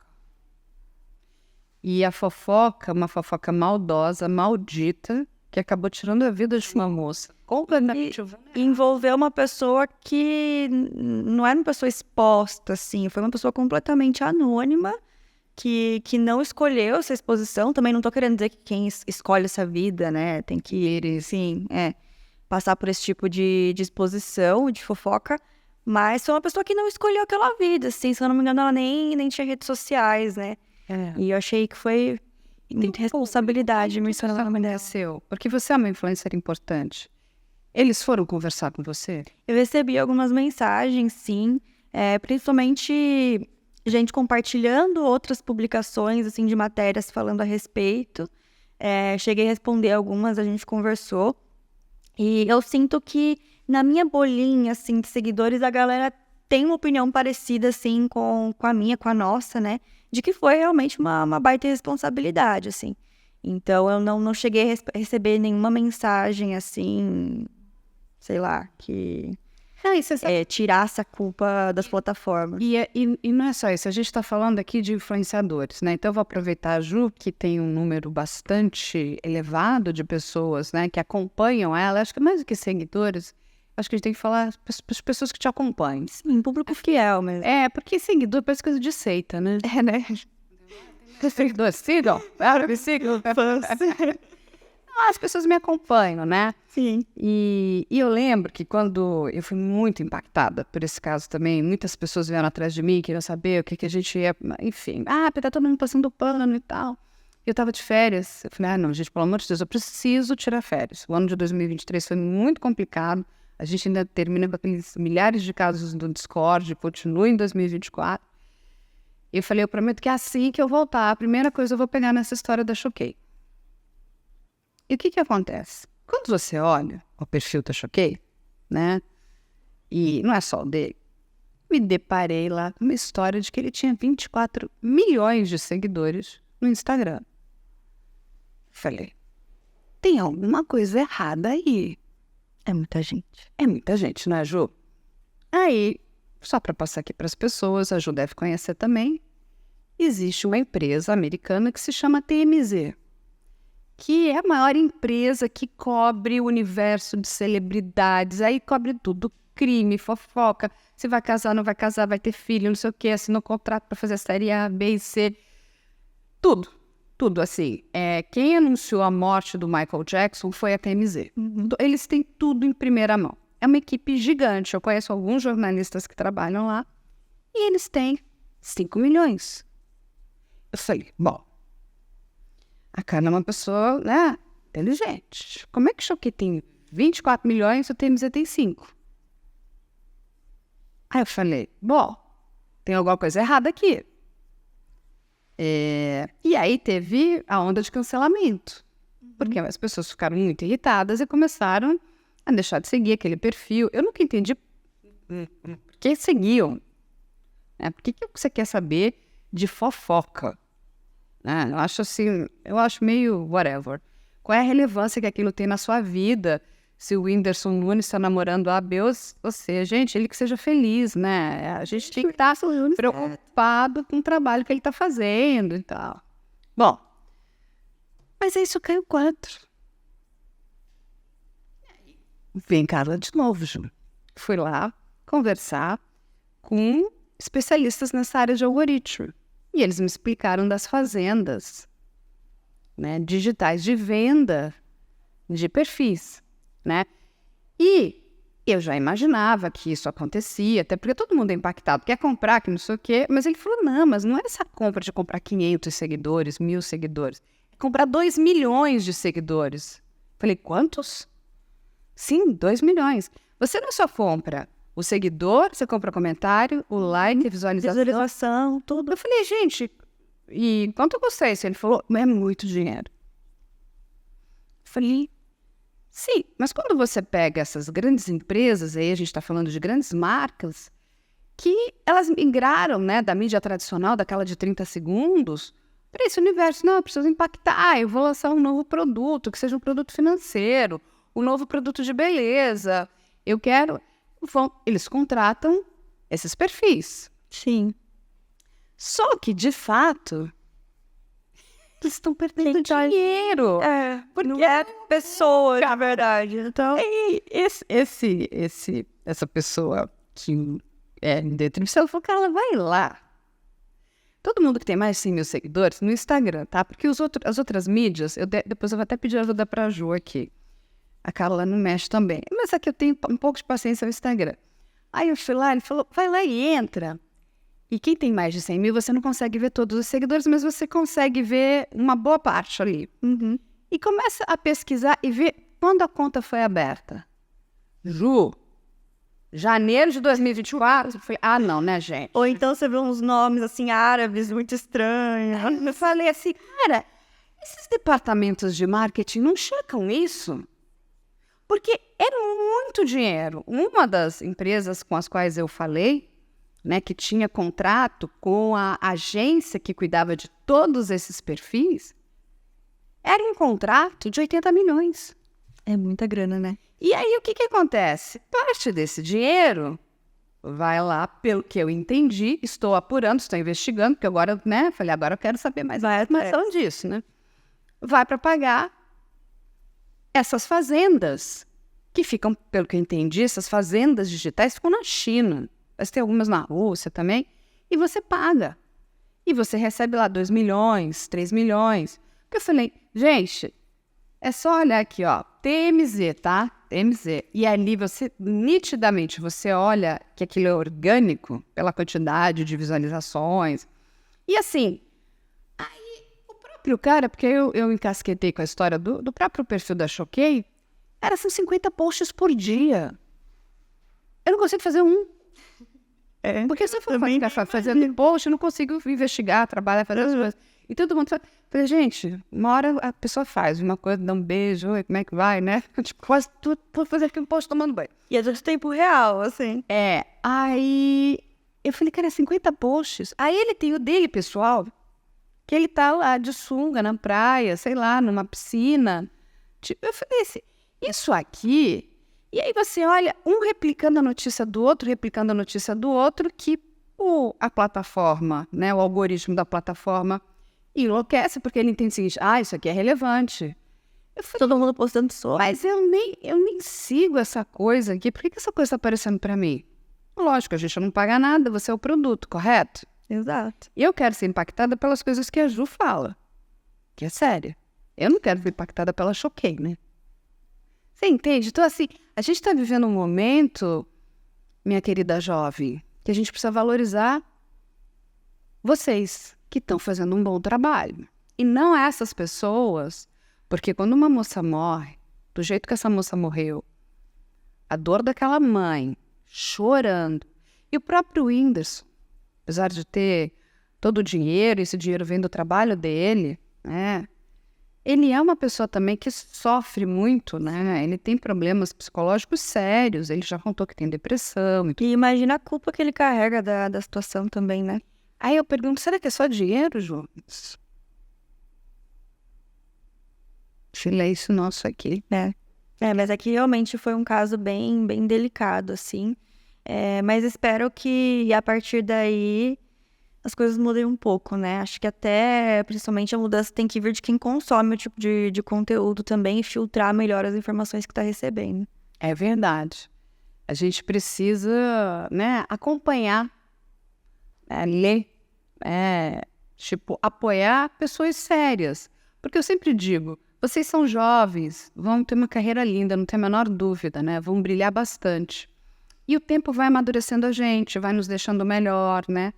E a fofoca, uma fofoca maldosa, maldita, que acabou tirando a vida de uma moça. Completamente vulnerável. Envolveu uma pessoa que não era uma pessoa exposta, assim. Foi uma pessoa completamente anônima, que não escolheu essa exposição. Também não tô querendo dizer que quem escolhe essa vida, né, tem que, sim, passar por esse tipo de exposição, de fofoca. Mas foi uma pessoa que não escolheu aquela vida, assim. Se eu não me engano, ela nem tinha redes sociais, né? E eu achei que foi muita responsabilidade mencionar o nome dela. Porque você é uma influencer importante. Eles foram conversar com você? Eu recebi algumas mensagens, sim. Principalmente gente compartilhando outras publicações, assim, de matérias falando a respeito. Cheguei a responder algumas, a gente conversou. E eu sinto que na minha bolinha, assim, de seguidores, a galera tem uma opinião parecida, assim, com a minha, com a nossa, né? De que foi realmente uma baita responsabilidade, assim. Então, eu não cheguei a receber nenhuma mensagem, assim, sei lá, que tirasse a culpa das plataformas. E não é só isso, a gente está falando aqui de influenciadores, né? Então, eu vou aproveitar a Ju, que tem um número bastante elevado de pessoas, né, que acompanham ela. Acho que mais do que seguidores, acho que a gente tem que falar para as pessoas que te acompanham. Sim, público fiel mesmo. Porque seguidor parece coisa de seita, né? Né? Seguidores, sigam, me sigam. As pessoas me acompanham, né? Sim. E eu lembro que quando eu fui muito impactada por esse caso também, muitas pessoas vieram atrás de mim, queriam saber o que a gente ia, enfim, porque tá todo mundo passando pano e tal. Eu tava de férias, eu falei, não, gente, pelo amor de Deus, eu preciso tirar férias. O ano de 2023 foi muito complicado, a gente ainda termina com aqueles milhares de casos do Discord, continua em 2024. E eu falei, eu prometo que assim que eu voltar, a primeira coisa eu vou pegar nessa história da Choquei. E o que acontece? Quando você olha o perfil da Choquei, né? E não é só o dele, me deparei lá com uma história de que ele tinha 24 milhões de seguidores no Instagram. Falei, tem alguma coisa errada aí. É muita gente. É muita gente, não é, Ju? Aí, só para passar aqui para as pessoas, a Ju deve conhecer também, existe uma empresa americana que se chama TMZ, que é a maior empresa que cobre o universo de celebridades. Aí cobre tudo, crime, fofoca, se vai casar, não vai casar, vai ter filho, não sei o quê, assinou contrato para fazer a série A, B e C, tudo assim. Quem anunciou a morte do Michael Jackson foi a TMZ. Eles têm tudo em primeira mão. É uma equipe gigante, eu conheço alguns jornalistas que trabalham lá, e eles têm 5 milhões. Eu falei, bom, a Carla é uma pessoa, né, inteligente. Como é que o Choquei tem 24 milhões e o TMZ tem 5? Aí eu falei, bom, tem alguma coisa errada aqui. E aí teve a onda de cancelamento, porque as pessoas ficaram muito irritadas e começaram a deixar de seguir aquele perfil. Eu nunca entendi por que seguiam. Né? Por que você quer saber de fofoca? Né? Eu acho meio whatever. Qual é a relevância que aquilo tem na sua vida? Se o Whindersson Nunes está namorando a B ou você, gente, ele que seja feliz, né? A gente tem que estar preocupado com o trabalho que ele está fazendo e tal. Bom, mas aí isso caiu 4. Vem Carla de novo, Ju. Fui lá conversar com especialistas nessa área de algoritmo. E eles me explicaram das fazendas, né, digitais de venda de perfis, né? E eu já imaginava que isso acontecia, até porque todo mundo é impactado, quer comprar, que não sei o quê. Mas ele falou, não, mas não é essa compra de comprar 500 seguidores, 1.000 seguidores. É comprar 2 milhões de seguidores. Falei, quantos? Sim, 2 milhões. Você não só compra o seguidor, você compra comentário, o like, a visualização, tudo. Eu falei, gente, e quanto custa isso? Ele falou, é muito dinheiro. Eu falei, sim, mas quando você pega essas grandes empresas, aí a gente está falando de grandes marcas, que elas migraram, né, da mídia tradicional, daquela de 30 segundos, para esse universo. Não, eu preciso impactar, eu vou lançar um novo produto, que seja um produto financeiro, um novo produto de beleza. Eu quero... Eles contratam esses perfis. Sim. Só que, de fato, eles estão perdendo dinheiro. Porque não é pessoa, na verdade. Então... Essa pessoa que é de entrevista, ela falou, cara, vai lá. Todo mundo que tem mais de 100 mil seguidores no Instagram, tá? Porque as outras mídias, depois eu vou até pedir ajuda pra Ju aqui. A Carla não mexe também. Mas aqui eu tenho um pouco de paciência no Instagram. Aí eu fui lá, ele falou, vai lá e entra. E quem tem mais de 100 mil, você não consegue ver todos os seguidores, mas você consegue ver uma boa parte ali. Uhum. E começa a pesquisar e ver quando a conta foi aberta. Ju, janeiro de 2024. Eu falei, não, né, gente? Ou então você vê uns nomes, assim, árabes, muito estranhos. Eu falei assim, cara, esses departamentos de marketing não checam isso? Porque é muito dinheiro. Uma das empresas com as quais eu falei, né, que tinha contrato com a agência que cuidava de todos esses perfis, era um contrato de 80 milhões. É muita grana, né? E aí, o que acontece? Parte desse dinheiro vai lá, pelo que eu entendi, estou apurando, estou investigando, porque agora, né, falei, agora eu quero saber mais informação disso, né? Vai para pagar essas fazendas, que ficam, pelo que eu entendi, essas fazendas digitais ficam na China. Mas tem algumas na Rússia também. E você paga. E você recebe lá 2 milhões, 3 milhões. Porque eu falei, gente, é só olhar aqui, ó, TMZ, tá? TMZ. E ali você, nitidamente, você olha que aquilo é orgânico pela quantidade de visualizações. E assim, aí o próprio cara, porque eu encasquetei com a história do próprio perfil da Choquei, são 50 posts por dia. Eu não consigo fazer um. Porque se eu for ficar fazendo post, eu não consigo investigar, trabalhar, fazer as coisas. E todo mundo fala, falei, gente, uma hora a pessoa faz uma coisa, dá um beijo, oi, como é que vai, né? Tipo, quase tudo por fazer aquele post tomando banho. E é de tempo real, assim. Aí eu falei, cara, 50 posts. Aí ele tem o dele, pessoal, que ele tá lá de sunga na praia, sei lá, numa piscina. Tipo, eu falei assim, isso aqui... E aí você olha, um replicando a notícia do outro, que a plataforma, né, o algoritmo da plataforma enlouquece, porque ele entende o seguinte, isso aqui é relevante. Eu falei, todo mundo postando só. Mas eu nem sigo essa coisa aqui, por que essa coisa está aparecendo para mim? Lógico, a gente não paga nada, você é o produto, correto? Exato. E eu quero ser impactada pelas coisas que a Ju fala, que é séria. Eu não quero ser impactada pela Choquei, né? Você entende? Então, assim, a gente está vivendo um momento, minha querida jovem, que a gente precisa valorizar vocês que estão fazendo um bom trabalho. E não essas pessoas, porque quando uma moça morre, do jeito que essa moça morreu, a dor daquela mãe, chorando, e o próprio Whindersson, apesar de ter todo o dinheiro, esse dinheiro vem do trabalho dele, né? Ele é uma pessoa também que sofre muito, né? Ele tem problemas psicológicos sérios, ele já contou que tem depressão e tudo. E imagina a culpa que ele carrega da situação também, né? Aí eu pergunto, será que é só dinheiro, João? Silêncio nosso aqui. Mas aqui realmente foi um caso bem, bem delicado, assim. Mas espero que a partir daí as coisas mudem um pouco, né? Acho que até, principalmente, a mudança tem que vir de quem consome o tipo de conteúdo também e filtrar melhor as informações que está recebendo. É verdade. A gente precisa, né, acompanhar, ler, apoiar pessoas sérias. Porque eu sempre digo, vocês são jovens, vão ter uma carreira linda, não tem a menor dúvida, né? Vão brilhar bastante. E o tempo vai amadurecendo a gente, vai nos deixando melhor, né?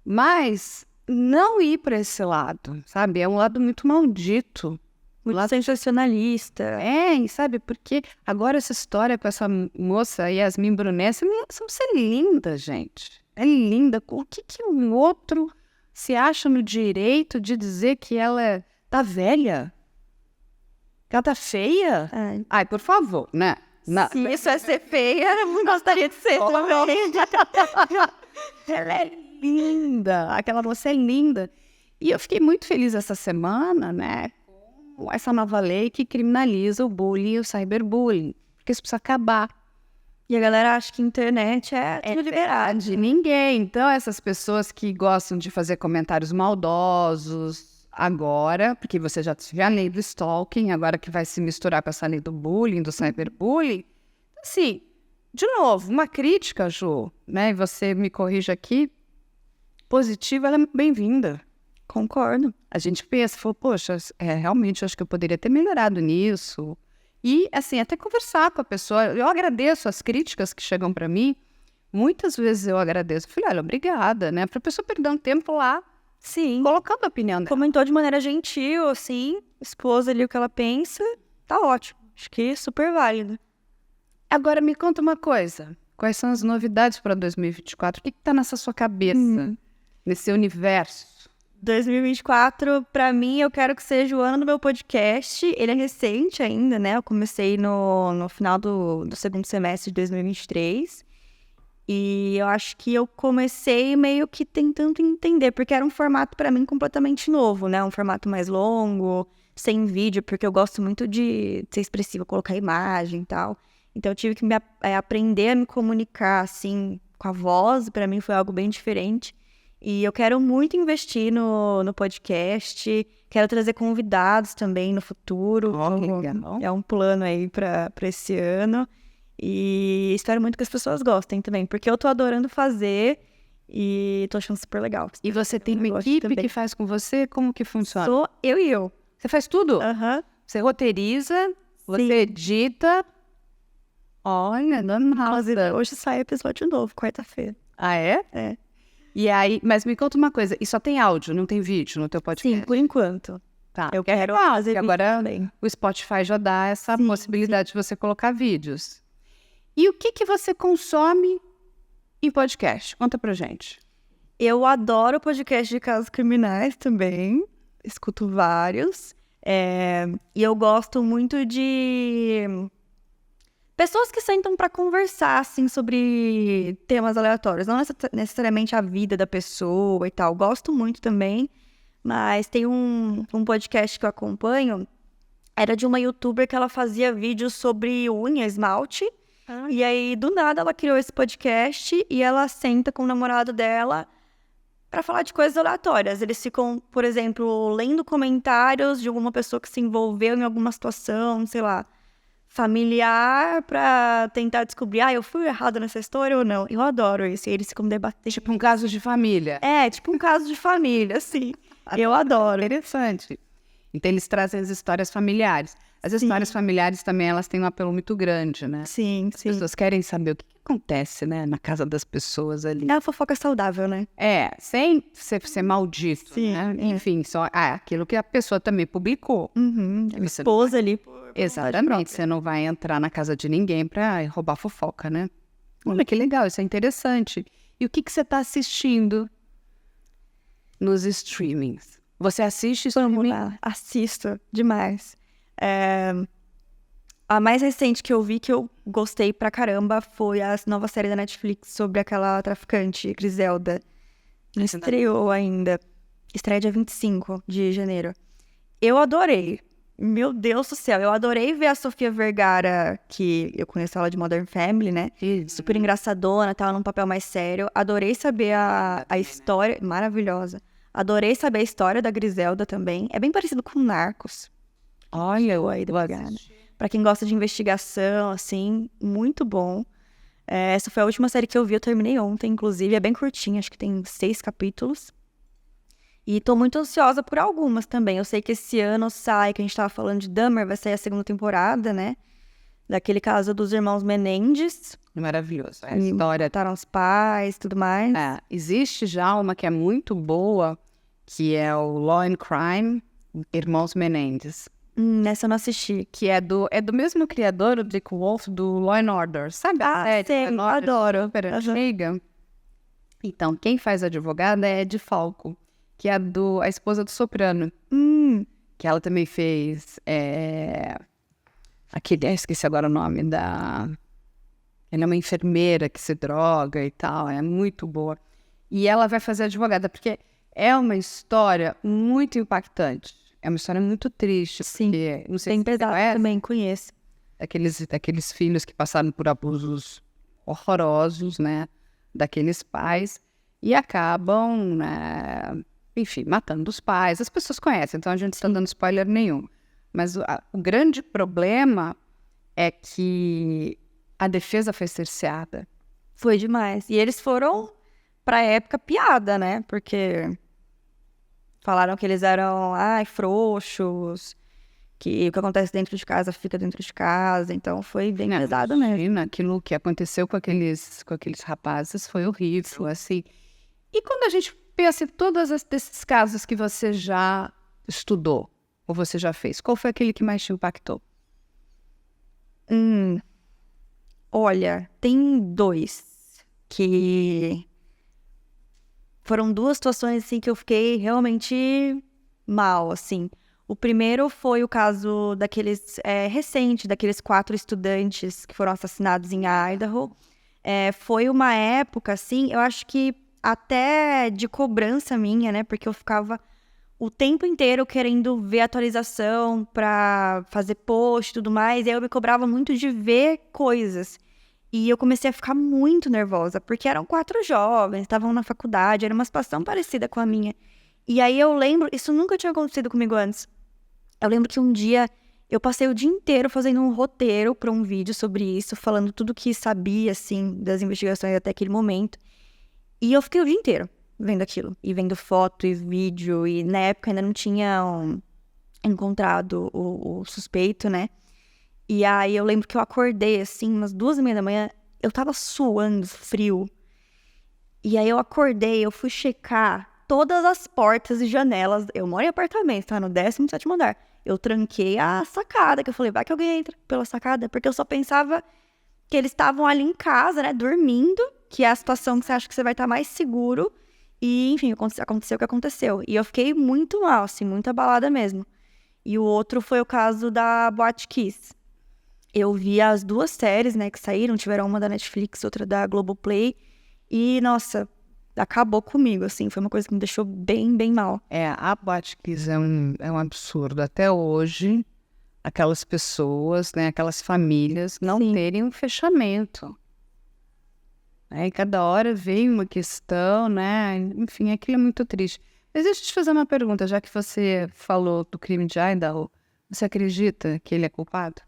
Mas não ir para esse lado, sabe? É um lado muito maldito. Muito sensacionalista. Sabe? Porque agora essa história com essa moça, Yasmin Brunet, essa moça é linda, gente. É linda. O que um outro se acha no direito de dizer que ela tá velha? Que ela tá feia? Ai, por favor, né? Se isso é ser feia, eu não gostaria de ser também. Ela é linda, aquela moça é linda. E eu fiquei muito feliz essa semana, né, com essa nova lei que criminaliza o bullying e o cyberbullying, porque isso precisa acabar. E a galera acha que a internet é tudo liberado. De ninguém. Então, essas pessoas que gostam de fazer comentários maldosos agora, porque você já tinha a lei do stalking, agora que vai se misturar com essa lei do bullying, do cyberbullying. Assim, de novo, uma crítica, Ju, né, e você me corrija aqui, positiva, ela é bem-vinda. Concordo. A gente pensa, poxa, realmente acho que eu poderia ter melhorado nisso. E, assim, até conversar com a pessoa. Eu agradeço as críticas que chegam para mim. Muitas vezes eu agradeço. Falei, olha, obrigada, né? Para a pessoa perder um tempo lá, sim, colocando a opinião dela. Comentou de maneira gentil, assim, expôs ali o que ela pensa. Tá ótimo. Acho que é super válido. Agora, me conta uma coisa. Quais são as novidades para 2024? O que está nessa sua cabeça, nesse universo? 2024, para mim, eu quero que seja o ano do meu podcast. Ele é recente ainda, né? Eu comecei no final do segundo semestre de 2023. E eu acho que eu comecei meio que tentando entender, porque era um formato para mim completamente novo, né? Um formato mais longo, sem vídeo, porque eu gosto muito de ser expressiva, colocar imagem e tal. Então eu tive que aprender a me comunicar, assim, com a voz. Para mim foi algo bem diferente. E eu quero muito investir no podcast, quero trazer convidados também no futuro. Legal. É um plano aí para esse ano. E espero muito que as pessoas gostem também, porque eu tô adorando fazer e tô achando super legal. E você tem uma equipe que faz com você? Como que funciona? Sou eu e eu. Você faz tudo? Aham. Você roteiriza, você Sim. edita. Olha, nossa. Hoje sai episódio novo, quarta-feira. Ah, é? É. E aí, mas me conta uma coisa, e só tem áudio, não tem vídeo no teu podcast? Sim, por enquanto. Tá. Eu quero fazer porque agora também. o Spotify já dá essa Sim, possibilidade de você colocar vídeos. E o que você consome em podcast? Conta pra gente. Eu adoro podcast de casos criminais também. Escuto vários. E eu gosto muito de pessoas que sentam para conversar, assim, sobre temas aleatórios. Não necessariamente a vida da pessoa e tal. Gosto muito também. Mas tem um podcast que eu acompanho. Era de uma youtuber que ela fazia vídeos sobre unha, esmalte. E aí, do nada, ela criou esse podcast e ela senta com o namorado dela para falar de coisas aleatórias. Eles ficam, por exemplo, lendo comentários de alguma pessoa que se envolveu em alguma situação, sei lá, familiar, para tentar descobrir, eu fui errada nessa história ou não. Eu adoro isso. E eles ficam debatendo. Tipo um caso de família. Tipo um caso de família, assim. Eu adoro. Interessante. Então, eles trazem as histórias familiares. As histórias familiares também, elas têm um apelo muito grande, né? Sim, As pessoas querem saber o que acontece, né, na casa das pessoas ali. É a fofoca saudável, né? Sem ser maldito, Sim, né? Enfim, só aquilo que a pessoa também publicou. Expôs ali. Exatamente, você não vai entrar na casa de ninguém para roubar fofoca, né? Olha que legal, isso é interessante. E o que você está assistindo? nos streamings. Você assiste Vamos streaming? lá. Assisto demais. A mais recente que eu vi que eu gostei pra caramba foi a nova série da Netflix sobre aquela traficante, Griselda. Não estreou ainda. Estreia dia 25 de janeiro. Eu adorei. Meu Deus do céu, eu adorei ver a Sofia Vergara, que eu conheço ela de Modern Family, né? Super engraçadona, tava num papel mais sério. Adorei saber a história, maravilhosa. Adorei saber a história da Griselda também. É bem parecido com Narcos. Olha, Aí, da Vergara. Pra quem gosta de investigação, assim, muito bom. Essa foi a última série que eu vi, eu terminei ontem, inclusive. É bem curtinha, acho que tem 6 capítulos. E tô muito ansiosa por algumas também. Eu sei que esse ano sai, que a gente tava falando de Dahmer, vai sair a 2ª temporada, né? Daquele caso dos irmãos Menendez. maravilhoso. A história. Mataram os pais, tudo mais. Existe já uma que é muito boa, que é o Law and Crime, Irmãos Menendez. Essa eu não assisti. Que é do mesmo criador, o Dick Wolf, do Law and Order. Sabe? Sei, adoro. Super antiga. Então, quem faz a advogada é Ed Falco, que é a esposa do Soprano. Que ela também fez esqueci agora o nome da... Ela é uma enfermeira que se droga e tal, é muito boa. E ela vai fazer advogada, porque é uma história muito impactante. É uma história muito triste. Sim, porque, não sei bem se você pesado conhece, também, conheço. daqueles filhos que passaram por abusos horrorosos, né? Daqueles pais. E acabam, né, enfim, matando os pais. As pessoas conhecem, então a gente não está dando spoiler nenhum. Mas o grande problema é que a defesa foi cerceada. Foi demais. E eles foram, pra época, piada, né? Porque falaram que eles eram, frouxos, que o que acontece dentro de casa fica dentro de casa. Então foi bem pesado mesmo. Imagina, aquilo que aconteceu com aqueles rapazes foi horrível, assim. E quando a gente pensa em todos esses casos que você já estudou, ou você já fez, qual foi aquele que mais te impactou? Olha, tem 2 que foram 2 situações assim que eu fiquei realmente mal, assim. O primeiro foi o caso daqueles recente, daqueles 4 estudantes que foram assassinados em Idaho. Foi uma época, assim, eu acho que até de cobrança minha, né? Porque eu ficava o tempo inteiro querendo ver atualização pra fazer post e tudo mais. E aí eu me cobrava muito de ver coisas. E eu comecei a ficar muito nervosa, porque eram 4 jovens, estavam na faculdade, era uma situação parecida com a minha. E aí eu lembro, isso nunca tinha acontecido comigo antes. Eu lembro que um dia eu passei o dia inteiro fazendo um roteiro para um vídeo sobre isso, falando tudo que sabia, assim, das investigações até aquele momento. E eu fiquei o dia inteiro vendo aquilo, e vendo foto e vídeo, e na época ainda não tinham encontrado o suspeito, né? E aí eu lembro que eu acordei, assim, umas 2h30 da manhã, eu tava suando frio. E aí eu acordei, eu fui checar todas as portas e janelas. Eu moro em apartamento, tá? No 17º andar. Eu tranquei a sacada, que eu falei, vai que alguém entra pela sacada. Porque eu só pensava que eles estavam ali em casa, né, dormindo, que é a situação que você acha que você vai estar mais seguro. E, enfim, aconteceu o que aconteceu. E eu fiquei muito mal, assim, muito abalada mesmo. E o outro foi o caso da Boate Kiss. Eu vi as 2 séries, né, que saíram. Tiveram uma da Netflix, outra da Globoplay. E, nossa, acabou comigo, assim. Foi uma coisa que me deixou bem, bem mal. A Boate Kiss é um absurdo. Até hoje, aquelas pessoas, né, aquelas famílias não terem um fechamento. E cada hora vem uma questão, né? Enfim, aquilo é muito triste. Mas deixa eu te fazer uma pergunta, já que você falou do crime de Idaho, você acredita que ele é culpado?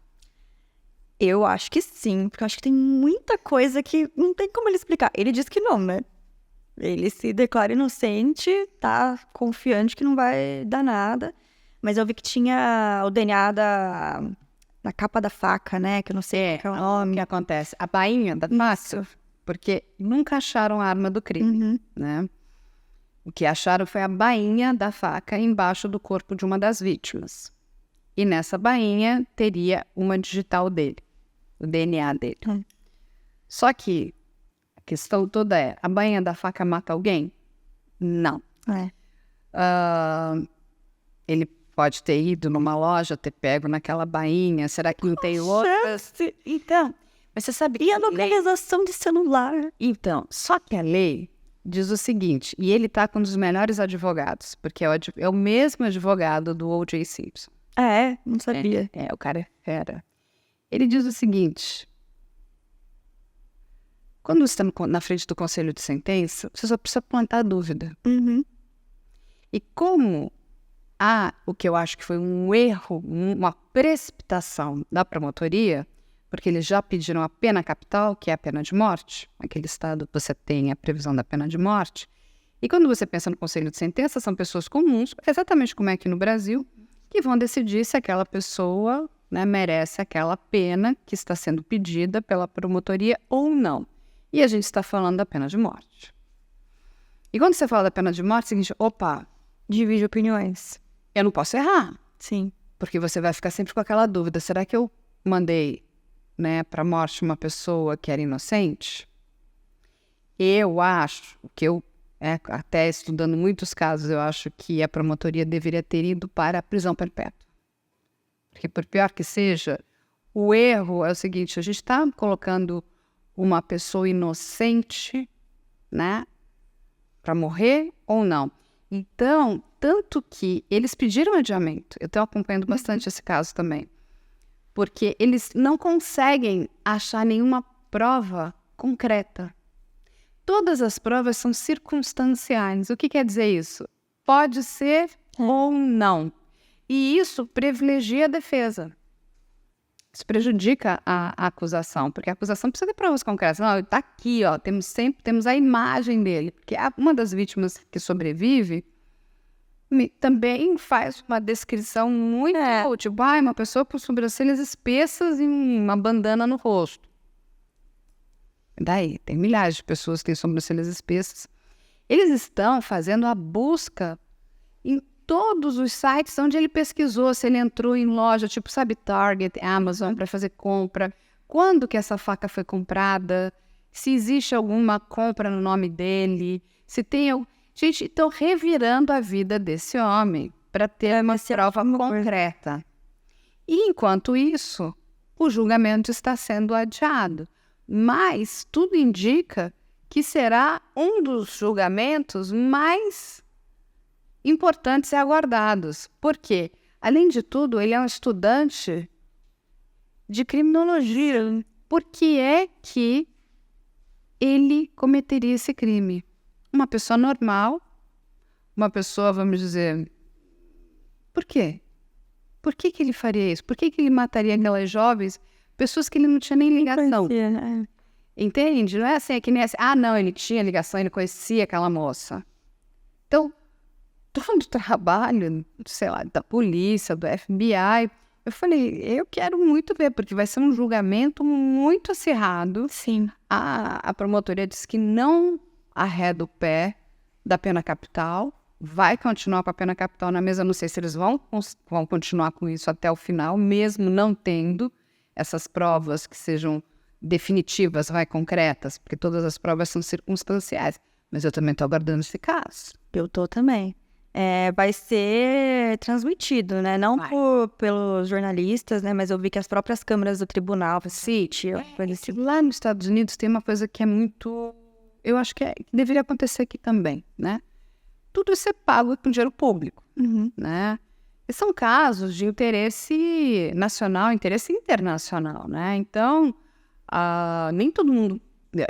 Eu acho que sim, porque eu acho que tem muita coisa que não tem como ele explicar. Ele diz que não, né? Ele se declara inocente, tá confiante que não vai dar nada. Mas eu vi que tinha o DNA na capa da faca, né? Que eu não sei qual é o nome. O que acontece? A bainha da faca, porque nunca acharam a arma do crime, né? O que acharam foi a bainha da faca embaixo do corpo de uma das vítimas. E nessa bainha teria uma digital dele, o DNA dele. Só que a questão toda é, a bainha da faca mata alguém? Não. Ele pode ter ido numa loja, ter pego naquela bainha. Será que não tem outras? Então, mas você sabe E a localização de celular? Então, só que a lei diz o seguinte, e ele tá com um dos melhores advogados, porque é o mesmo advogado do O.J. Simpson. Não sabia. O cara é fera. Ele diz o seguinte: quando você está na frente do conselho de sentença, você só precisa plantar dúvida. E como há o que eu acho que foi um erro, uma precipitação da promotoria, porque eles já pediram a pena capital, que é a pena de morte, naquele estado você tem a previsão da pena de morte, e quando você pensa no conselho de sentença, são pessoas comuns, exatamente como é aqui no Brasil, que vão decidir se aquela pessoa, né, merece aquela pena que está sendo pedida pela promotoria ou não. E a gente está falando da pena de morte. E quando você fala da pena de morte, é o seguinte, opa, Divide opiniões. eu não posso errar, Sim. porque você vai ficar sempre com aquela dúvida, será que eu mandei, né, para a morte uma pessoa que era inocente? Eu acho que até estudando muitos casos, eu acho que a promotoria deveria ter ido para a prisão perpétua. Porque por pior que seja, o erro é o seguinte, a gente está colocando uma pessoa inocente, né, para morrer ou não. Então, tanto que eles pediram adiamento, eu estou acompanhando bastante esse caso também, porque eles não conseguem achar nenhuma prova concreta. Todas as provas são circunstanciais. O que quer dizer isso? Pode ser ou não. E isso privilegia a defesa. Isso prejudica a acusação, porque a acusação precisa de provas concretas. Não, está aqui, ó, temos a imagem dele. Porque uma das vítimas que sobrevive também faz uma descrição muito... Tipo, uma pessoa com sobrancelhas espessas e uma bandana no rosto. Daí, tem milhares de pessoas que têm sobrancelhas espessas. Eles estão fazendo a busca em todos os sites onde ele pesquisou, se ele entrou em loja, tipo, sabe, Target, Amazon, para fazer compra. Quando que essa faca foi comprada? Se existe alguma compra no nome dele? Se tem... Gente, estão revirando a vida desse homem para ter uma prova concreta. E, enquanto isso, o julgamento está sendo adiado. Mas tudo indica que será um dos julgamentos mais importantes e aguardados. Por quê? Além de tudo, ele é um estudante de criminologia. Por que é que ele cometeria esse crime? Uma pessoa normal, uma pessoa, vamos dizer... Por quê? Por que ele faria isso? Por que ele mataria aquelas jovens, pessoas que ele não tinha nem ligação? Entende? Não é assim, é que nem assim, não, ele tinha ligação, ele conhecia aquela moça. Então, todo o trabalho, sei lá, da polícia, do FBI, eu falei, eu quero muito ver, porque vai ser um julgamento muito acirrado. Sim. A promotoria disse que não arreda o pé da pena capital, vai continuar com a pena capital na mesa, não sei se eles vão continuar com isso até o final, mesmo não tendo essas provas que sejam definitivas, concretas, porque todas as provas são circunstanciais. Mas eu também estou aguardando esse caso. Eu tô também. Vai ser transmitido, né? Não pelos jornalistas, né? Mas eu vi que as próprias câmeras do tribunal... Sim, lá nos Estados Unidos tem uma coisa que é muito... Eu acho que deveria acontecer aqui também, né? Tudo isso é pago com dinheiro público, né? E são casos de interesse nacional, interesse internacional, né? Então, nem todo mundo...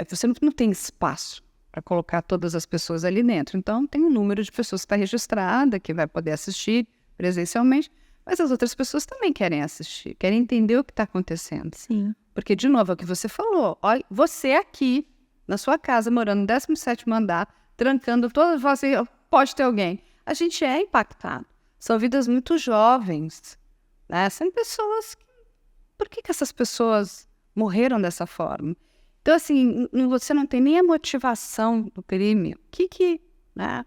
Você não tem espaço para colocar todas as pessoas ali dentro. Então, tem um número de pessoas que está registrada, que vai poder assistir presencialmente, mas as outras pessoas também querem assistir, querem entender o que está acontecendo. Sim. Porque, de novo, é o que você falou. Olha, você aqui, na sua casa, morando no 17º andar, trancando todas você, pode ter alguém. A gente é impactado. São vidas muito jovens, né? São pessoas... Por que essas pessoas morreram dessa forma? Então, assim, você não tem nem a motivação do crime. O que né?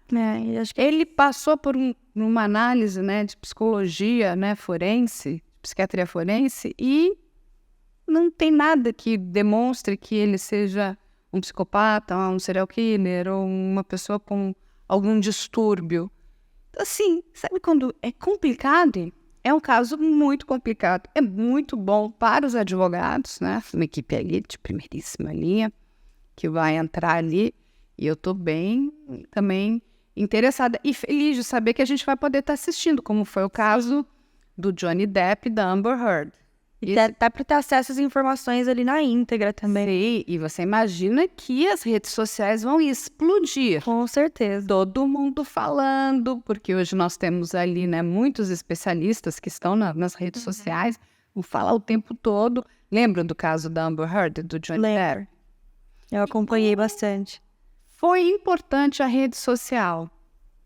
Acho que ele passou por uma análise, né, de psicologia, né, forense, psiquiatria forense, e não tem nada que demonstre que ele seja um psicopata, um serial killer ou uma pessoa com algum distúrbio. assim, sabe quando é complicado? É um caso muito complicado. É muito bom para os advogados, né? Uma equipe ali de primeiríssima linha que vai entrar ali. E eu tô bem também interessada e feliz de saber que a gente vai poder estar assistindo, como foi o caso do Johnny Depp e da Amber Heard. E dá para ter acesso às informações ali na íntegra também. Sim, e você imagina que as redes sociais vão explodir. Com certeza. Todo mundo falando, porque hoje nós temos ali, né, muitos especialistas que estão nas redes sociais, vão falar o tempo todo. Lembram do caso da Amber Heard, do Johnny Depp? Eu acompanhei bastante. Foi importante a rede social.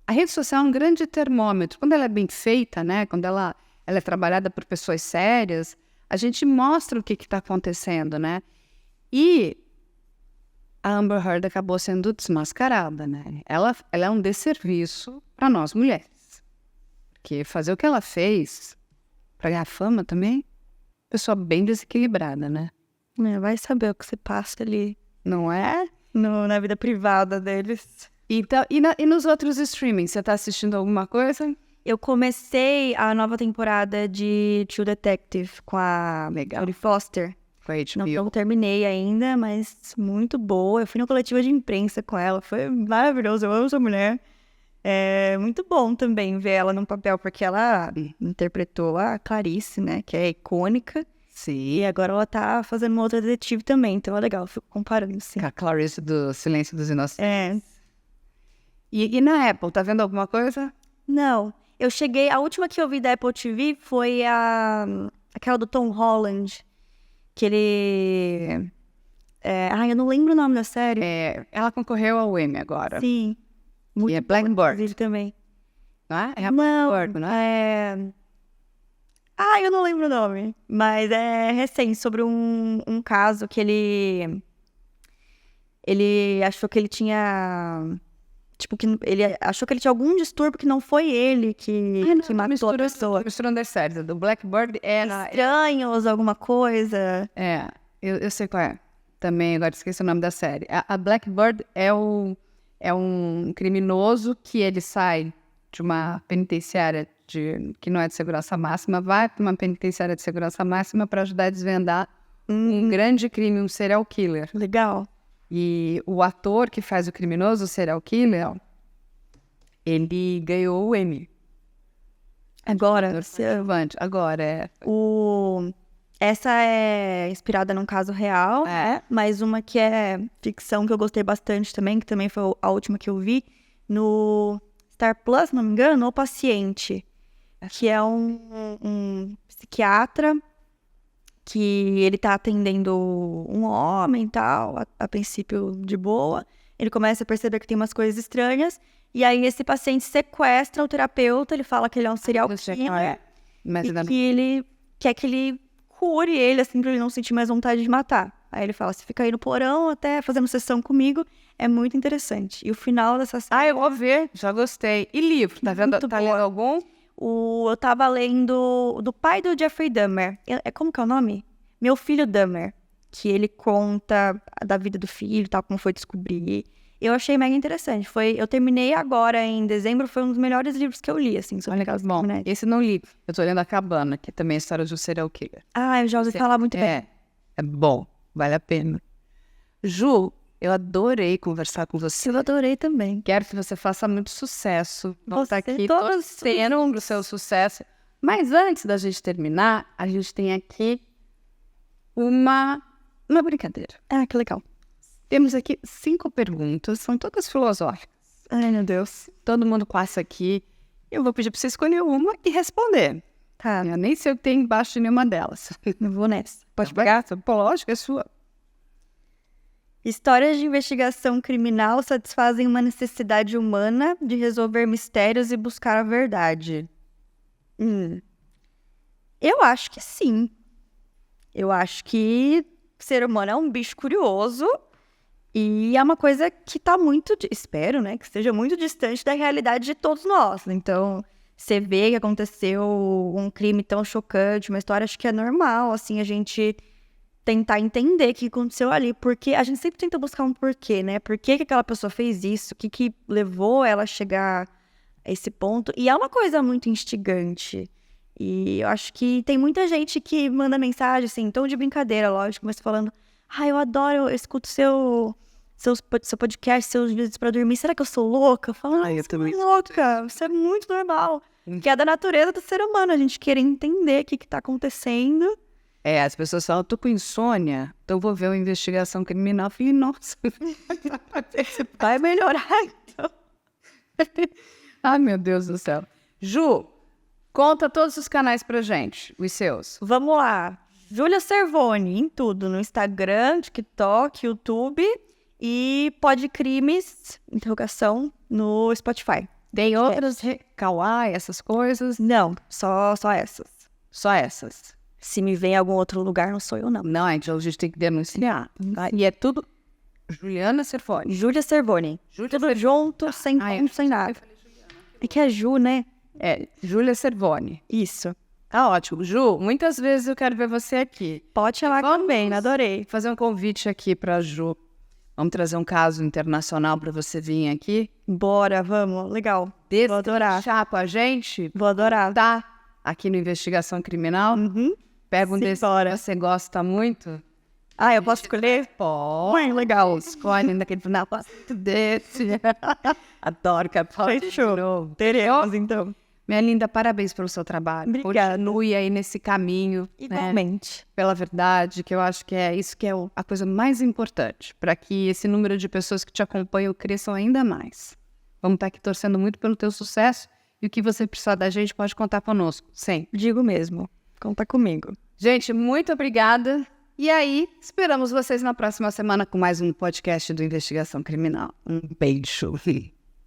A rede social é um grande termômetro. Quando ela é bem feita, né, quando ela é trabalhada por pessoas sérias, a gente mostra o que está acontecendo, né? E a Amber Heard acabou sendo desmascarada, né? Ela é um desserviço para nós mulheres. Porque fazer o que ela fez para ganhar fama também, pessoa bem desequilibrada, né? Vai saber o que se passa ali. Não é? Na vida privada deles. Então, e nos outros streamings, você tá assistindo alguma coisa? Eu comecei a nova temporada de True Detective com a Jodie Foster. Com a HBO. Não terminei ainda, mas muito boa. Eu fui na coletiva de imprensa com ela, foi maravilhoso. Eu amo essa mulher. É muito bom também ver ela num papel, porque ela interpretou a Clarice, né, que é icônica. Sim. E agora ela tá fazendo uma outra detetive também, então é legal, eu fico comparando, sim. Com a Clarice do Silêncio dos Inocentes. É. E na Apple, tá vendo alguma coisa? Não. Eu cheguei, a última que eu vi da Apple TV foi aquela do Tom Holland, que ele... eu não lembro o nome da série. Ela concorreu ao Emmy agora. Sim. E é Blackbird. Também. Não é? É a Não, Blackbird, não é? eu não lembro o nome, mas é recente, sobre um caso que ele achou que ele tinha... Tipo, que ele achou que ele tinha algum distúrbio que não foi ele que matou a pessoa. Misturando as séries. Do Blackbird era... Estranhos, alguma coisa. Eu sei qual é. Também, agora esqueci o nome da série. A Blackbird é um criminoso que ele sai de uma penitenciária que não é de segurança máxima, vai para uma penitenciária de segurança máxima para ajudar a desvendar um grande crime, um serial killer. Legal. E o ator que faz o criminoso, o serial killer, ele ganhou o Emmy. Agora? Agora, Essa é inspirada num caso real, mas uma que é ficção que eu gostei bastante também, que também foi a última que eu vi, no Star Plus, se não me engano, O Paciente, que é um psiquiatra que ele tá atendendo um homem e tal, a princípio de boa. Ele começa a perceber que tem umas coisas estranhas, e aí esse paciente sequestra o terapeuta, ele fala que ele é um serial killer, e que ele quer que ele cure ele, assim, pra ele não sentir mais vontade de matar. Aí ele fala, você fica aí no porão até fazendo sessão comigo, é muito interessante. E o final dessa série... eu vou ver, já gostei. E livro, tá vendo? Tá lendo algum? Eu tava lendo do pai do Jeffrey Dahmer. Como que é o nome? Meu Filho Dahmer. Que ele conta da vida do filho, tal, como foi descobrir. Eu achei mega interessante. Eu terminei agora, em dezembro, foi um dos melhores livros que eu li, assim. Olha, bom, esse não li. Eu tô lendo A Cabana, que também é a história de um serial killer. Eu já ouvi falar muito bem. É bom, vale a pena. Ju, eu adorei conversar com você. Eu adorei também. Quero que você faça muito sucesso. Vamos estar aqui todos torcendo pro seu sucesso. Mas antes da gente terminar, a gente tem aqui uma brincadeira. Que legal. Temos aqui 5 perguntas, são todas filosóficas. Ai, meu Deus. Todo mundo passa aqui. Eu vou pedir para você escolher uma e responder. Tá. Eu nem sei o que tem embaixo de nenhuma delas. Não vou nessa. Pode pegar? Pô, lógico, é sua. Histórias de investigação criminal satisfazem uma necessidade humana de resolver mistérios e buscar a verdade. Eu acho que sim. Eu acho que o ser humano é um bicho curioso e é uma coisa que tá muito... Espero, né? Que esteja muito distante da realidade de todos nós. Então, você vê que aconteceu um crime tão chocante, uma história, acho que é normal, assim, a gente... tentar entender o que aconteceu ali, porque a gente sempre tenta buscar um porquê, né? Por que aquela pessoa fez isso? O que levou ela a chegar esse ponto. E é uma coisa muito instigante. E eu acho que tem muita gente que manda mensagem, assim, em tom de brincadeira, lógico, mas falando, eu adoro, eu escuto seu podcast, seus vídeos pra dormir, será que eu sou louca? Eu falo, não, eu você não também é louca, isso é muito normal. Que é da natureza do ser humano, a gente querer entender o que tá acontecendo. As pessoas falam, tô com insônia, então vou ver uma investigação criminal. Eu falei, nossa, Vai melhorar, então. Ai, meu Deus do céu. Ju, conta todos os canais pra gente, os seus. Vamos lá. Júlia Cervoni, em tudo. No Instagram, TikTok, YouTube e Podcrimes, interrogação, no Spotify. Tem outras, Kawaii, essas coisas? Não, só essas. Só essas. Se me vem em algum outro lugar, não sou eu, não. Não, a gente tem que denunciar. Tá? E é tudo Juliana Cervoni. Júlia Cervoni. Tudo junto, sem ponto, sem nada. É que é Ju, né? Júlia Cervoni. Isso. Tá ótimo. Ju, muitas vezes eu quero ver você aqui. Pode chamar também, adorei. Fazer um convite aqui pra Ju. Vamos trazer um caso internacional pra você vir aqui. Bora, vamos. Legal. Vou adorar. Deixar com a gente. Vou adorar. Tá aqui no Investigação Criminal. Pega um desses que você gosta muito. Eu posso escolher? Pode. Legal. Escolhe daquele final. Gosto desse. Adoro que Fechou. Teremos, então. Minha linda, parabéns pelo seu trabalho. Obrigada. Continue aí nesse caminho. Igualmente. Né, pela verdade, que eu acho que é isso que é a coisa mais importante, para que esse número de pessoas que te acompanham cresçam ainda mais. Vamos estar aqui torcendo muito pelo teu sucesso e o que você precisar da gente pode contar conosco, sempre. Digo mesmo. Conta comigo. Gente, muito obrigada. E aí, esperamos vocês na próxima semana com mais um podcast do Investigação Criminal. Um beijo.